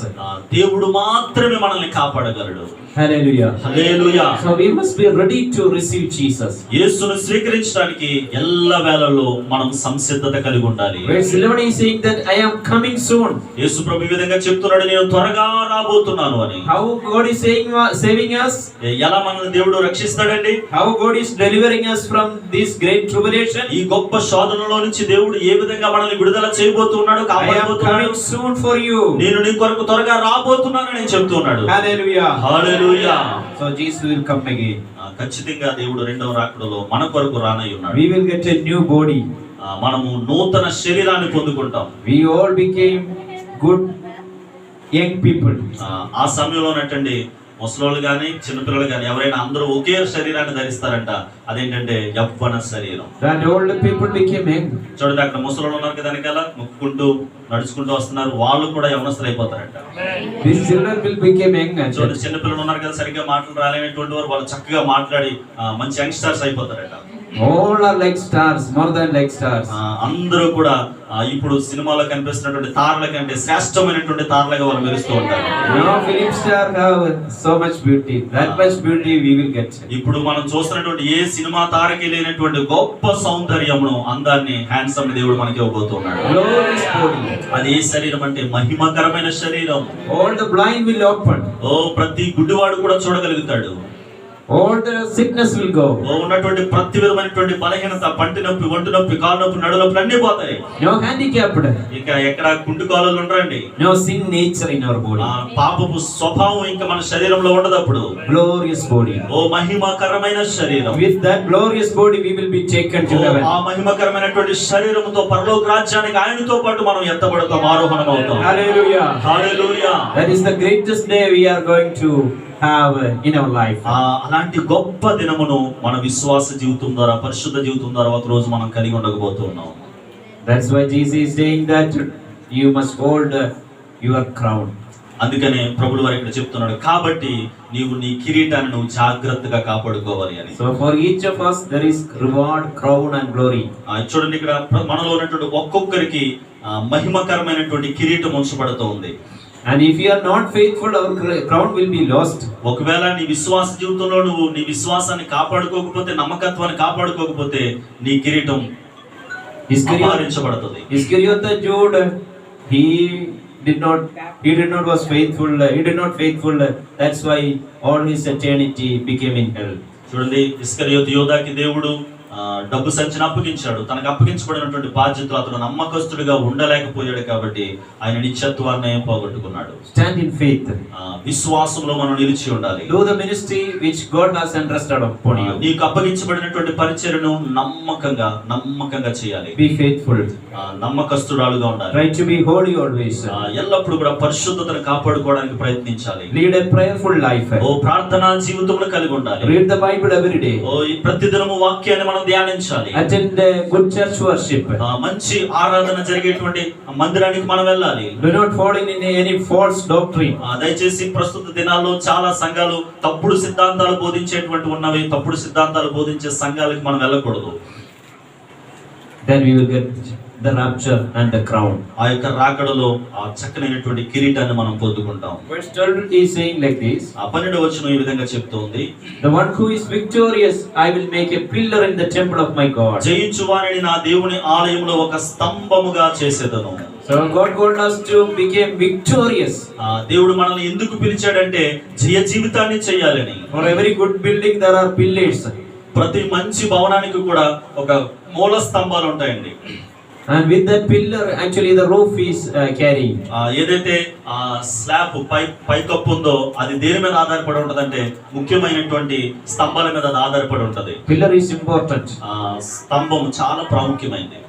దేవుడు మాత్రమే మనల్ని కాపాడగలడు. Hallelujah. Hallelujah. So we must be ready to receive Jesus. యేసును స్వీకరించడానికి ఎల్ల వేళల్లో మనం సంసిద్ధత కలిగి ఉండాలి. Verse 11 is saying that I am coming soon. యేసు ప్రభు ఈ విధంగా చెప్తున్నాడు, నేను త్వరగా రాబోతున్నాను అని. How God is saving us? ఎలా మనల్ని దేవుడు రక్షిస్తాడండి? How God is delivering us from this great tribulation? ఈ గొప్ప శోధనలో నుంచి దేవుడు ఏ విధంగా మనల్ని విడుదల చేయబోతున్నాడు, I am కాపాడబోతున్నాడు. coming soon for you. నేను నీ కొరకు త్వరగా రాబోతున్నానని నేను చెప్తున్నాడు. Hallelujah. Hallelujah. So Jesus will come again. ఖచ్చితంగా దేవుడు రెండవ రాకడలో మన కొరకు రానై ఉన్నాడు. We will get a new body. మనము నూతన శరీరాన్ని పొందుకుంటాం. We all became good young people. ఆ సమయంలోనటండి ముసలోళ్ళు కానీ చిన్నపిల్లలు కానీ ఎవరైనా అందరూ ఒకే శరీరాన్ని ధరిస్తారంట. అదేంటంటే యవ్వన శరీరం. That old people became young. చూడండి అక్కడ ముసలోళ్ళు ఉన్నారు కదా, వెనకాల ముక్కుంటూ నడుచుకుంటూ వస్తున్నారు, వాళ్ళు కూడా యవనస్తులు అయిపోతారంట. These children will become young. చూడండి చిన్నపిల్లలు ఉన్నారు కదా, సరిగ్గా మాటలు రాలేనటువంటి వారు వాళ్ళు చక్కగా మాట్లాడి మంచి youngsters అయిపోతారట. All are like stars, more than like stars. అందరూ కూడా ఇప్పుడు సినిమాలో కనిపిస్తున్నటువంటి తారల కంటే శ్రేష్టమైనటువంటి తారలుగా వాళ్ళు మెరుస్తూ ఉంటారు. No film star have so much beauty. That much beauty we will get. ఇప్పుడు మనం చూస్తున్నటువంటి ఏ సినిమా తారకి లేనటువంటి గొప్ప సౌందర్యమును, అందాన్ని, హ్యాండ్సమ్ దేవుడు మనకి ఇవ్వబోతున్నాడు. Glorious body. అది ఏ శరీరం అంటే మహిమకరమైన శరీరం. All the blind will open. ప్రతి గుడ్డివాడు కూడా చూడగలుగుతాడు. All the sickness will go. ఉన్నటువంటి ప్రతి విధమైనటువంటి బలహీనత, పంటి నొప్పి, ఒంటి నొప్పి, కాలు నొప్పి, నడు నొప్పులు అన్ని పోతాయి. No handicapped. ఇంకా ఎక్కడ కుంటు కాలు ఉండరండి. No sin nature in our body. పాపపు స్వభావం ఇంకా మన శరీరంలో ఉండదు. అప్పుడు Glorious body. మహిమకరమైన శరీరం. With that glorious body we will be taken to heaven. ఆ మహిమకరమైనటువంటి శరీరంతో పరలోక రాజ్యానికి ఆయనతో పాటు మనం ఎత్తబడతాం, ఆరోహణం అవుతాం. Hallelujah. Hallelujah. That is the greatest day we are going to have in our life. అలాంటి గొప్ప దినమును మన విశ్వాస జీవితం ద్వారా, పరిశుద్ధ జీవితం ద్వారా ఒక రోజు మనం కలిగి ఉండకపోతున్నాం. That's why Jesus is saying that you must hold your crown. అందుకనే ప్రభువు వారు ఇక్కడ చెప్తున్నాడు, కాబట్టి నీవు నీ కిరీటాన్ని నువ్వు జాగ్రత్తగా కాపాడుకోవాలి అని. So for each of us there is reward, crown and glory. చూడండి ఇక్కడ మనలో ఉన్నటువంటి ఒక్కొక్కరికి మహిమకరమైనటువంటి కిరీటం ఉంచబడుతూ ఉంది. And if you are not faithful, our crown will be lost. ఒకవేళ నీ విశ్వాస జీవితంలో నువ్వు నీ విశ్వాసాన్ని కాపాడుకోకపోతే, నమ్మకత్వాన్ని కాపాడుకోకపోతే నీ కిరీటం అపహరించబడుతుంది. Iscariot the Jude, he did not was faithful. He did not faithful. That's why all his eternity became in hell. చూడండి, ఇస్కరియోతు యోధాకి దేవుడు డబ్బు సంచిని అప్పగించాడు. తనకు అప్పగించబడినటువంటి బాధ్యతలు అతను నమ్మకస్తుడిగా ఉండలేకపోయాడు కాబట్టి ఆయన నిత్యత్వాన్ని పోగొట్టుకున్నాడు. Stand in faith. విశ్వాసంలో మనం నిలిచి ఉండాలి. Do the ministry which God has entrusted upon you. నీకు అప్పగించబడినటువంటి పరిచర్యను నమ్మకంగా చేయాలి. Be faithful. నమ్మకస్తురాలుగా ఉండాలి. Try to be holy always. ఎల్లప్పుడూ కూడా పరిశుద్ధతను కాపాడుకోవడానికి ప్రయత్నించాలి. Lead a prayerful life. ప్రార్థనా జీవితంలో కలిగి ఉండాలి. Read the Bible every day. ప్రతిదినము వాక్యాన్ని మనం ధ్యానించాలి. Attend a good church worship. మంచి ఆరాధన జరిగేటువంటి మందిరానికి మనం వెళ్ళాలి. Do not fall in any false doctrine. దయచేసి ప్రస్తుత దినాల్లో చాలా సంఘాలు తప్పుడు సిద్ధాంతాలు బోధించేటువంటి ఉన్నవి. తప్పుడు సిద్ధాంతాలు బోధించే సంఘాలకు మనం వెళ్ళకూడదు. Then we will get the rapture and the crown. ఆ యొక్క రాకడలో ఆ చక్కనైనటువంటి కిరీటాన్ని మనం పొందుకుంటాం. Verse 12 is saying like this. 12వ వచనం ఈ విధంగా చెప్తోంది, The one who is victorious, I will make a pillar in the temple of my God. జయించువానిని నా దేవుని ఆలయంలో ఒక స్తంభముగా చేసేదను. So God called us to become victorious. దేవుడు మనల్ని ఎందుకు పిలిచాడంటే జయ జీవితాన్ని చేయాలని. For every good building there are pillars. ప్రతి మంచి భవనానికి కూడా ఒక మూల స్తంభాలు ఉంటాయండి. And with that pillar actually the roof is carrying. ఏదైతే స్లాబ్ పైకప్పు ఉందో అది దేని మీద ఆధారపడి ఉంటదంటే ముఖ్యమైనటువంటి స్తంభాల మీద అది ఆధారపడి ఉంటది. Pillar is important. స్తంభం చాలా ప్రాముఖ్యమైనది.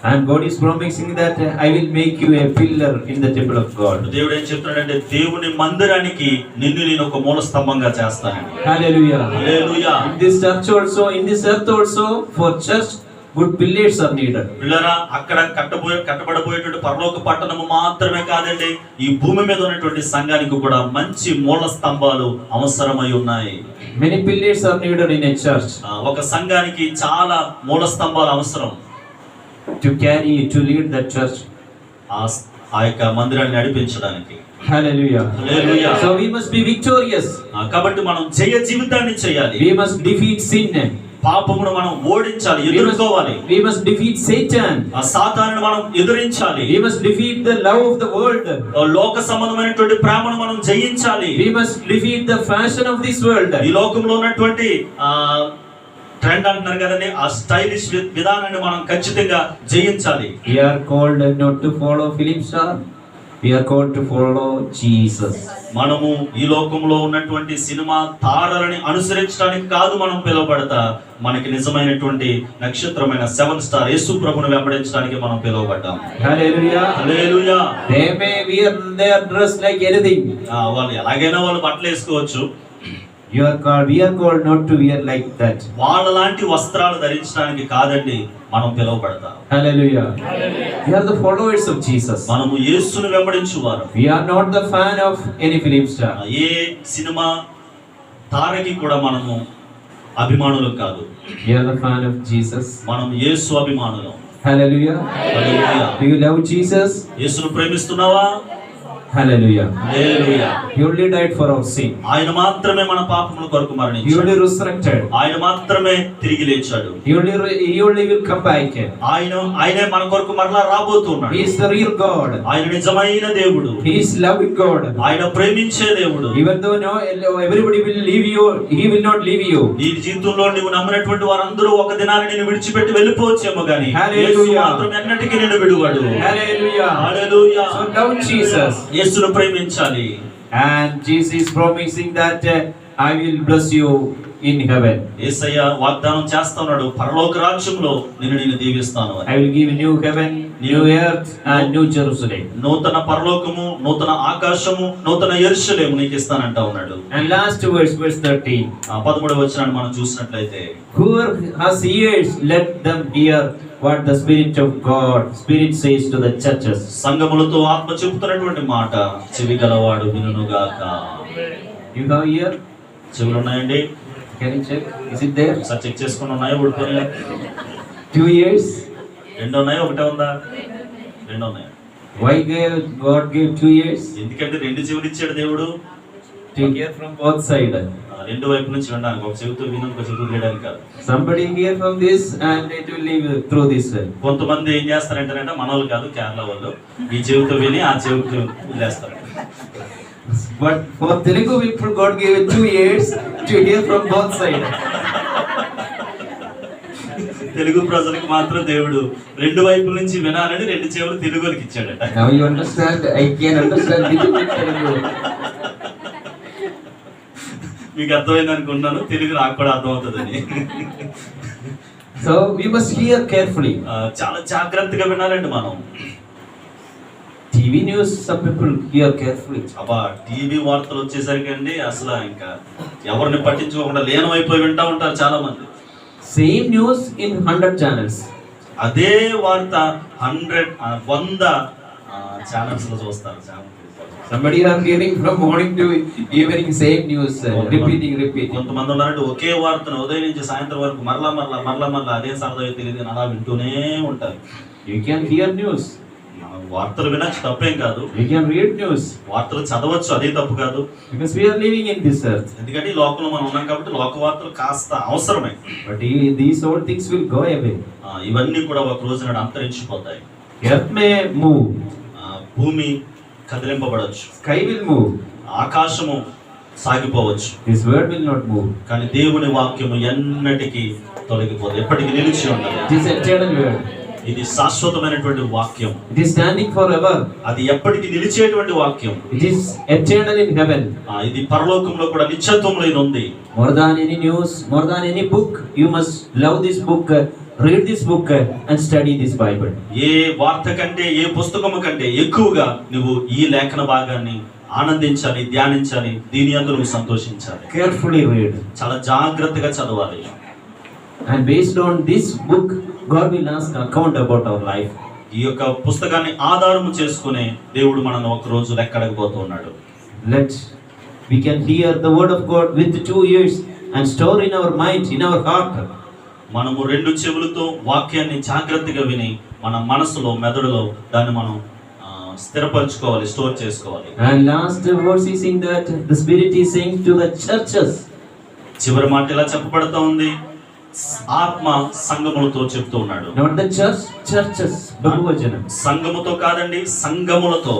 And God is promising that I will make you a pillar in the temple of God. దేవుడు ఏం చెప్తున్నాడంటే దేవుని మందిరానికి నేను ఒక మూల స్తంభంగా చేస్తానని. Hallelujah. Hallelujah. In this church also, in this earth also, for church good pillars are needed. పిల్లరా, అక్కడ కట్టబడబోయేటువంటి పరలోక పట్టణము మాత్రమే కాదండి, ఈ భూమి మీద ఉన్నటువంటి సంఘానికి కూడా మంచి మూల స్తంభాలు అవసరమై ఉన్నాయి. Many pillars are needed in a church. ఒక సంఘానికి చాలా మూల స్తంభాలు అవసరం. To carry, to lead that church. ఆ యొక్క మందిరాన్ని నడిపించడానికి. Hallelujah. Hallelujah. So we must be victorious. కాబట్టి మనం జయ జీవితాన్ని చేయాలి. We must defeat sin. పాపమును మనం ఓడించాలి, ఎదుర్కోవాలి. We must defeat Satan. ఆ సాతానుని మనం ఎదిరించాలి. We must defeat the love of the world. లోక సంబంధమైనటువంటి ప్రేమను మనం జయించాలి. We must defeat the fashion of this world. ఈ లోకంలో ఉన్నటువంటి ట్రెండ్ అంటున్నారు కదండి, ఆ స్టైలిష్ విధానాన్ని మనం ఖచ్చితంగా జయించాలి. We are called not to follow film star. We are called to follow Jesus. మనము ఈ లోకంలో ఉన్నటువంటి సినిమా తారలని అనుసరించడానికి కాదు మనం పిలువబడతా, మనకి నిజమైనటువంటి నక్షత్రమైన 7 స్టార్ యేసు ప్రభువును వెంబడించడానికి మనం పిలువబడ్డాం. Hallelujah. Hallelujah. They may wear their dress like anything. వాళ్ళు ఎలాగైనా వాళ్ళు బట్టలు వేసుకోవచ్చు. We are called not to wear like that. వాళ్ళ లాంటి వస్త్రాలు ధరించడానికి కాదండి మనం పిలువబడతాం. Hallelujah. We are the followers of Jesus. మనము యేసును వెంబడించువారు. We are not the fan of any film star. ఏ సినిమా తారకి కూడా మనము అభిమానులు కాదు. We are the fan of Jesus. మనం యేసు అభిమానులు. Hallelujah. Hallelujah. Do you love Jesus? యేసును ప్రేమిస్తున్నావా? Hallelujah. Hallelujah. He only died for our sin. ఆయన మాత్రమే మన పాపముల కొరకు He మరణించాడు. only resurrected. ఆయన మాత్రమే తిరిగి లేచాడు. He only will come back. ఆయనే మన కొరకు మరలా రాబోతున్నాడు. He is the real God. ఆయన నిజమైన దేవుడు. He is loving God. ఆయన ప్రేమించే దేవుడు. Even though everybody will leave you, He will not leave you. నీ జీవితంలో నువ్వు నమ్మినటువంటి వారందరూ ఒక దినాన్ని నిన్ను విడిచిపెట్టి వెళ్ళిపోవచ్చేమో గాని Hallelujah. యేసు మాత్రం ఎన్నటికీ నిన్ను విడువడు. Hallelujah. హల్లెలూయా. So love Jesus. యేసును ప్రేమించాలి. And Jesus is promising that I will bless you in heaven. యేసయ్య వాగ్దానం చేస్తున్నాడు, పరలోక రాజ్యంలో నేను దీవిస్తాను. I will give new heaven, new earth and new Jerusalem. నూతన పరలోకము, నూతన ఆకాశము, నూతన యెరూషలేము నీకు ఇస్తానంటా ఉన్నాడు. And last verse 13. 13వ వచనాన్ని మనం చూసినట్లయితే, Whoever has ears, let them hear what the Spirit says to the churches. సంఘములతో ఆత్మ చెబుతున్నటువంటి మాట చెవి గలవాడు వినుగాక. You have ear? చెవులు ఉన్నాయండి? Can you check? Is it there? ఒకసారి చెక్ చేసుకుని ఉన్నాయా? ఊడిపోయినా? 2 ears? 2 ఉన్నాయా? ఒకటే ఉందా? 2 ఉన్నాయి. Why God gave 2 ears? ఎందుకంటే 2 చెవులు ఇచ్చాడు దేవుడు. To hear from both sides. 2 వైపు నుంచి వినడానికి, ఒక చెవితో విని ఒక చెవితో వినడానికి కాదు. Somebody hear from this and it will leave through this way. కొంతమంది ఏం చేస్తారంటే, మన వాళ్ళు కాదు, కేరళ వాళ్ళు, ఈ చెవితో విని ఆ చెవితో వదిలేస్తారు. But for Telugu people, God gave 2 years to hear from both sides. Telugu ప్రజలకు మాత్రం దేవుడు రెండు వైపుల నుంచి వినాలని 2 చెవులు తెలుగుకి ఇచ్చాడట. Now you understand, I can understand little bit Telugu. మీకు అర్థమైంది అనుకుంటున్నాను, తెలుగు నాకు కూడా అర్థమవుతుందని. So we must hear carefully. చాలా జాగ్రత్తగా వినాలండి మనం. TV news, some people hear carefully. అబ్బా టీవీ వార్తలు వచ్చేసరికి అండి అసలు ఇంకా ఎవరిని పట్టించుకోకుండా లీనమైపోయి వింటా ఉంటారు చాలా మంది. Same news in 100 channels. అదే వార్త 100 ఛానల్స్ లో చూస్తారు. Somebody are hearing from morning to evening same news, repeating. కొంతమంది ఉన్నారంటే ఒకే వార్తను ఉదయం నుంచి సాయంత్రం వరకు మరలా అదే సరదా తెలియదు అని అలా వింటూనే ఉంటారు. You can hear news. మనం వార్తలు వినొచ్చు, తప్పేం కాదు. You can read news. వార్తలు చదవచ్చు, అదే తప్పు కాదు. Because we are living in this earth. ఎందుకంటే ఈ లోకంలో మనం ఉన్నాం కాబట్టి లోక వార్తలు కాస్త అవసరమే. But these old things will go away. ఇవన్నీ కూడా ఒక రోజు నాడు అంతరించిపోతాయి. Earth may move. భూమి కదిలింపబడవచ్చు. Sky will move. ఆకాశము సాగిపోవచ్చు. His word will not move. కానీ దేవుని వాక్యము ఎన్నటికీ తొలగిపోదు, ఎప్పటికీ నిలిచి ఉండదు. It is eternal word. ఇది శాశ్వతమైనటువంటి వాక్యం. It is standing forever. అది ఎప్పటికీ నిలిచేటువంటి వాక్యం. It is eternal in heaven. ఇది పరలోకంలో కూడా నిత్యత్వంలో ఇది ఉంది. More than any news, more than any book, you must love this book, read this book and study this Bible. ఏ వార్త కంటే, ఏ పుస్తకము కంటే ఎక్కువగా నువ్వు ఈ లేఖన భాగాన్ని ఆనందించాలి, ధ్యానించాలి, దీని యందు నువ్వు సంతోషించాలి. Carefully read. చాలా జాగ్రత్తగా చదవాలి. And based on this book, God will ask account about our life. ఈ యొక్క పుస్తకాన్ని ఆధారము చేసుకునే దేవుడు మనల్ని ఒక రోజు లెక్కడకపోతూ ఉన్నాడు. We can hear the word of God with 2 ears and store in our mind, in our heart. మనము 2 చెవులతో వాక్యాన్ని జాగ్రత్తగా విని మన మనసులో, మెదడులో దాన్ని మనం స్థిరపరచుకోవాలి, స్టోర్ చేసుకోవాలి. And last verse is saying that the Spirit is saying to the churches. చివరి మాట ఇలా చెప్పబడుతూ ఉంది, ఆత్మ సంఘములతో చెప్తూ ఉన్నాడు. Not the church, churches. బహువచనం. సంఘముతో కాదండి, సంఘములతో.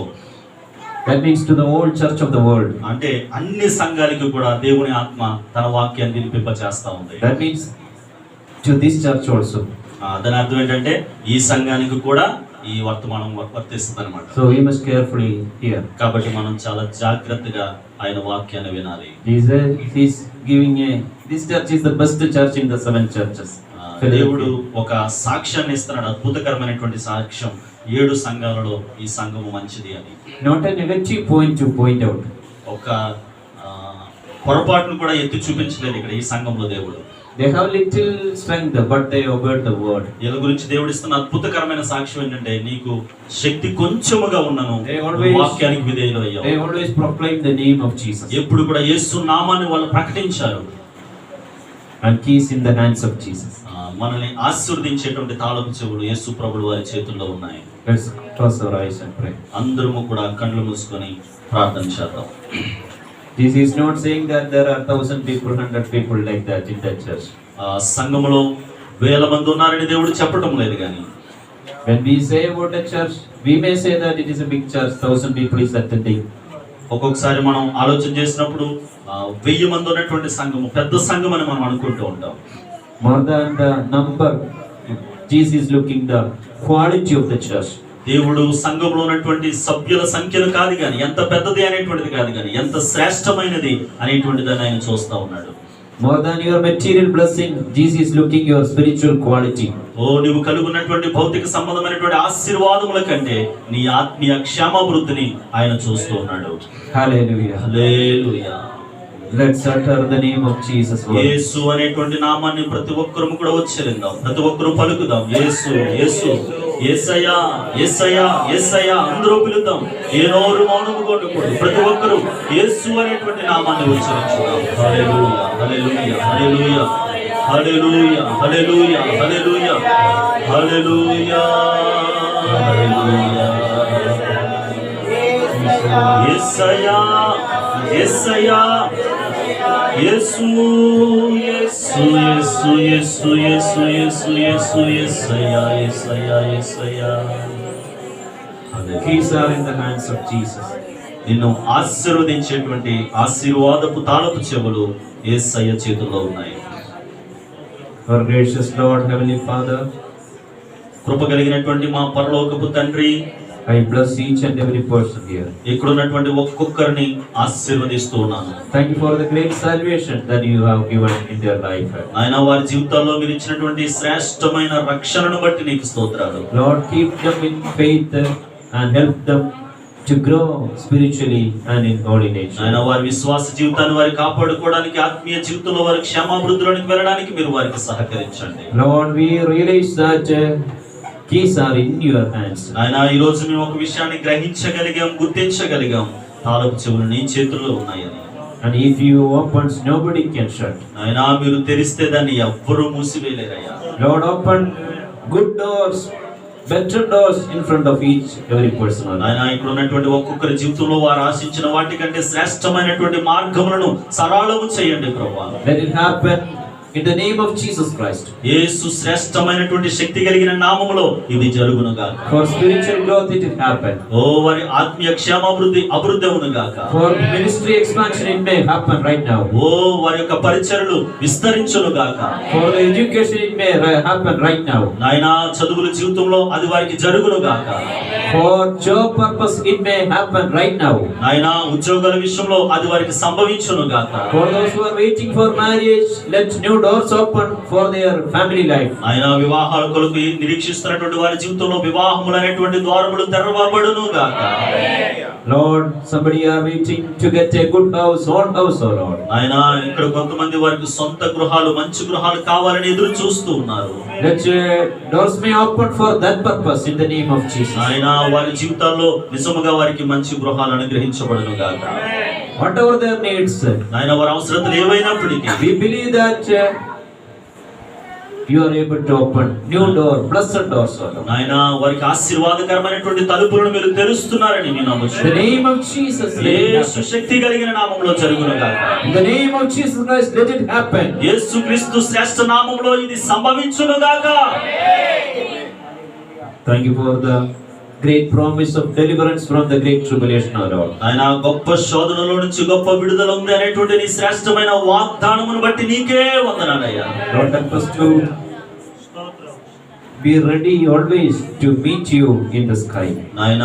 That means to the whole church of the world. అంటే అన్ని సంఘాలకు కూడా దేవుని ఆత్మ తన వాక్యాన్ని వినిపింపచేస్తా ఉంది. That means to this church also. దాని అర్థం ఏంటంటే ఈ సంఘానికి కూడా ఈ వర్తమానం వర్తిస్తుంది అనమాట. So we must carefully hear. కాబట్టి మనం చాలా జాగ్రత్తగా ఆయన వాక్యాన్ని వినాలి. He's giving this church is the best church in the 7 churches. దేవుడు ఒక సాక్ష్యాన్ని ఇస్తున్నాడు, అద్భుతకరమైనటువంటి సాక్ష్యం. 7 సంఘాలలో ఈ సంఘము మంచిది అని. Not a negative point to point out. ఒక పొరపాటును కూడా ఎత్తి చూపించలేదు ఇక్కడ ఈ సంఘంలో దేవుడు. They have little strength, but they obeyed the word. వీళ్ళ గురించి దేవుడు ఇస్తున్న అద్భుతకరమైన సాక్ష్యం ఏంటంటే, నీకు శక్తి కొంచెముగా ఉన్నను, వాక్యానికి విధేయులు అయ్యావు. They always proclaim the name of Jesus. ఎప్పుడు కూడా యేసు నామాన్ని వాళ్ళు ప్రకటించారు. And keys in the hands of Jesus. మనల్ని ఆశీర్వదించేటువంటి తాళపు చెవులు యేసు ప్రభువు వారి చేతుల్లో ఉన్నాయి. Let's close our eyes and pray. అందరము కూడా కళ్ళు మూసుకొని ప్రార్థన చేద్దాం. This is not saying that there are 1,000 people, 100 people like that in that church. సంఘములో 1000 మంది ఉన్నారని దేవుడు చెప్పడం లేదు. కానీ when we say about a church, we may say that it is a big church, 1,000 people is attending. ఒక్కొక్కసారి మనం ఆలోచన చేసినప్పుడు 1000 మంది ఉన్నటువంటి సంఘము పెద్ద సంఘం అని మనం అనుకుంటూ ఉంటాం. More than the number, Jesus is looking the quality of the church. దేవుడు సంఘంలో ఉన్నటువంటి సభ్యుల సంఖ్యను కాదు కానీ, ఎంత పెద్దది అనేటువంటిది కాదు కానీ, ఎంత శ్రేష్టమైనది అనేటువంటిదని ఆయన చూస్తా ఉన్నాడు. More than your material blessing, Jesus is looking your spiritual quality. నువ్వు కలుగున్నటువంటి భౌతిక సంబంధమైనటువంటి ఆశీర్వాదముల కంటే నీ ఆత్మీయ క్షేమాభివృద్ధిని ఆయన చూస్తూ ఉన్నాడు. Hallelujah. Hallelujah. Let's utter the name of Jesus. యేసు అనేటువంటి నామాన్ని ప్రతి ఒక్కరు కూడా ఉచ్చరిద్దాం, ప్రతి ఒక్కరు పలుకుదాం. యేసు యేసు, యేసయ్యా యేసయ్యా యేసయ్యా అందరూ పిలుద్దాం. ఏ నోరు మౌనము కొనకూడదు, ప్రతి ఒక్కరు యేసు అనేటువంటి నామాన్ని ఉచ్చరించుదాం. హల్లెలూయా హల్లెలూయా హల్లెలూయా హల్లెలూయా హల్లెలూయా హల్లెలూయా హల్లెలూయా హల్లెలూయా. యేసయ్యా యేసయ్యా యేసు యేసు యేసు యేసు యేసు యేసు యేసు యేసయ్యా యేసయ్యా యేసయ్యా. The keys are in the hands of Jesus. నిన్ను ఆశీర్వదించేటువంటి ఆశీర్వాదపు తాళపు చెవులు యేసయ్య చేతుల్లో ఉన్నాయి. Our gracious Lord, Heavenly Father, కృప కలిగినటువంటి మా పరలోకపు తండ్రి, I bless each and every person here. ఇక్కడ ఉన్నటువంటి ఒక్కొక్కరిని ఆశీర్వదిస్తూ ఉన్నాను. Thank you for the great salvation that you have given in their life. ఆయన వారి జీవితాల్లో మీరు ఇచ్చినటువంటి శ్రేష్టమైన రక్షణను బట్టి నీకు స్తోత్రాలు. Lord, keep them in faith and help them to grow spiritually and in holy nature. ఆయన వారి విశ్వాస జీవితాన్ని వారి కాపాడుకోవడానికి, ఆత్మీయ జీవితంలో వారి క్షేమాభివృద్ధిలోనికి వెళ్ళడానికి మీరు వారికి సహకరించండి. Lord, we realize that keys are in your hands. ఆయన ఈ రోజు మేము ఒక విషయాన్ని గ్రహించగలిగాం, గుర్తించగలిగాం, తాళపు చెవులు నీ చేతుల్లో ఉన్నాయని. And if you open, nobody can shut. ఆయన మీరు తెరిస్తే దాన్ని ఎవ్వరూ మూసివేయలేరయ్యా. Lord, open good doors, better doors in front of each every person. ఆయన ఇక్కడ ఉన్నటువంటి ఒక్కొక్కరి జీవితంలో వారు ఆశించిన వాటికంటే శ్రేష్టమైనటువంటి మార్గములను సరళము చేయండి ప్రభువా. Let it happen in the name of Jesus Christ. యేసు శ్రేష్టమైనటువంటి శక్తి కలిగిన నామములో ఇది జరుగును గాక. For spiritual growth it will happen. ఓ వారి ఆత్మీయ క్షేమాభివృద్ధి అభివృద్ధి గాక. For ministry expansion it may happen right now. ఓ వారి యొక్క పరిచర్యలు విస్తరించును గాక. For the education it may happen right now. నాయనా చదువుల జీవితంలో అది వారికి జరుగును గాక. For job purpose it may happen right now. నాయనా ఉద్యోగాల విషయంలో అది వారికి సంభవించును గాక. For those who are waiting for marriage, let new doors open for their family life. నాయనా వివాహాల కొరకు నిరీక్షిస్తున్నటువంటి వారి జీవితంలో వివాహములు అనేటువంటి ద్వారములు తెరవబడును గాక. Lord, somebody are waiting to get a good house, own house, oh Lord. నాయనా ఇక్కడ కొంతమంది వారికి సొంత గృహాలు, మంచి గృహాలు కావాలని ఎదురు చూస్తూ ఉన్నారు. Let doors may open for that purpose in the name of Jesus. నాయనా వారి జీవితాల్లో నిజముగా వారికి మంచి గృహాలు అనుగ్రహించబడును గాక. Whatever their needs, నాయనా వారి అవసరతలు ఏవైనప్పటికీ we believe that you are able to open new door, blessed doors, oh Lord. నాయనా వారికి ఆశీర్వాదకరమైనటువంటి తలుపులను మీరు తెరుస్తున్నారని నేను In the నమ్ముచున్నాను. name of Jesus, let it Yesu happen. శక్తి కలిగిన నామములో జరుగును గాక. In the name of Jesus Christ, let it happen. యేసుక్రీస్తు శ్రేష్ఠ నామములో ఇది సంభవించును గాక. Thank you for the great promise of deliverance from the great tribulation, oh Lord. ఆయన గొప్ప శోధనలో నుంచి గొప్ప విడుదల ఉంది అనేటువంటి నీ శ్రేష్టమైన వాగ్దానమును బట్టి నీకే వందనాలయ్యా. Lord, help us to be ready always to meet you in the sky. నాయన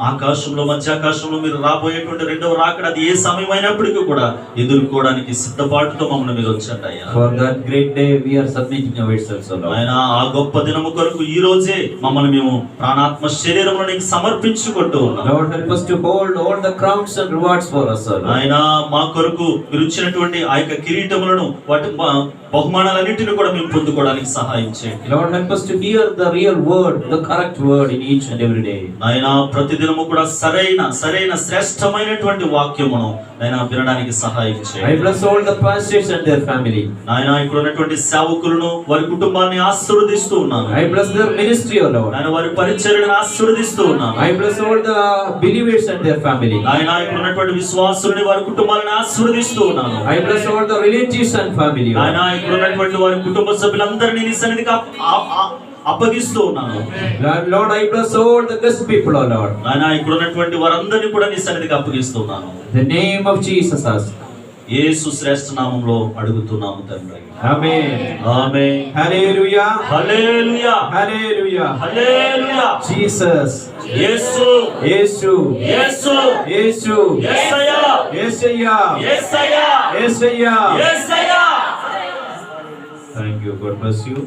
ఆకాశంలో, మధ్య ఆకాశంలో మీరు రాబోయేటువంటి రెండవ రాకడ అది ఏ సమయమైనప్పటికీ కూడా ఎదుర్కోవడానికి సిద్ధపాటుతో మమ్మల్ని మీరు వచ్చండి అయ్యా. For that great day we are submitting ourselves, oh Lord. ఆయన ఆ గొప్ప దినము కొరకు ఈ రోజే మమ్మల్ని మేము ప్రాణాత్మ శరీరమును నీకు సమర్పించుకుంటూ ఉన్నాం. Lord, help us to hold all the crowns and rewards for us, oh Lord. ఆయన మా కొరకు మీరు ఇచ్చినటువంటి ఆ యొక్క కిరీటములను వాటి బహుమానాలన్నింటినీ కూడా మేము పొందుకోవడానికి సహాయం చేయండి. Lord, help us to hear the real word, the correct word in each and every day. ఆయన ప్రతిదినము కూడా సరైన శ్రేష్టమైనటువంటి వాక్యమును ఆయన వినడానికి సహాయం I చేయండి. bless all the pastors and their family. ఆయన ఇక్కడ ఉన్నటువంటి సేవకులను వారి కుటుంబాన్ని ఆశీర్వదిస్తూ ఉన్నాను. I bless their ministry, oh Lord. ఆయన వారి పరిచర్యలను ఆశీర్వదిస్తూ ఉన్నాను. I bless all the believers and their family. ఆయన ఇక్కడ ఉన్నటువంటి విశ్వాసులని వారి కుటుంబాలను ఆశీర్వదిస్తూ ఉన్నాను. I bless all the relatives and family. ఆయన ఇక్కడ ఉన్నటువంటి వారి కుటుంబ సభ్యులందరినీ నీ సన్నిధికి అప్పగిస్తూ ఉన్నాను. Lord, I bless all the guest people, oh Lord. ఆయన ఇక్కడ ఉన్నటువంటి వారందరినీ కూడా నీ సన్నిధికి అప్పగిస్తున్నాను. The name of Jesus ask. యేసు శ్రేష్ఠ నామములో అడుగుతున్నాము తండ్రి. Amen. Amen. Hallelujah. Hallelujah. Hallelujah. Hallelujah. Jesus. Yesu. Yesu. Yesu. Yesu. Yesayya. Yesaya. Yesayya. Yesaya. Yesayya. Thank you. God bless you.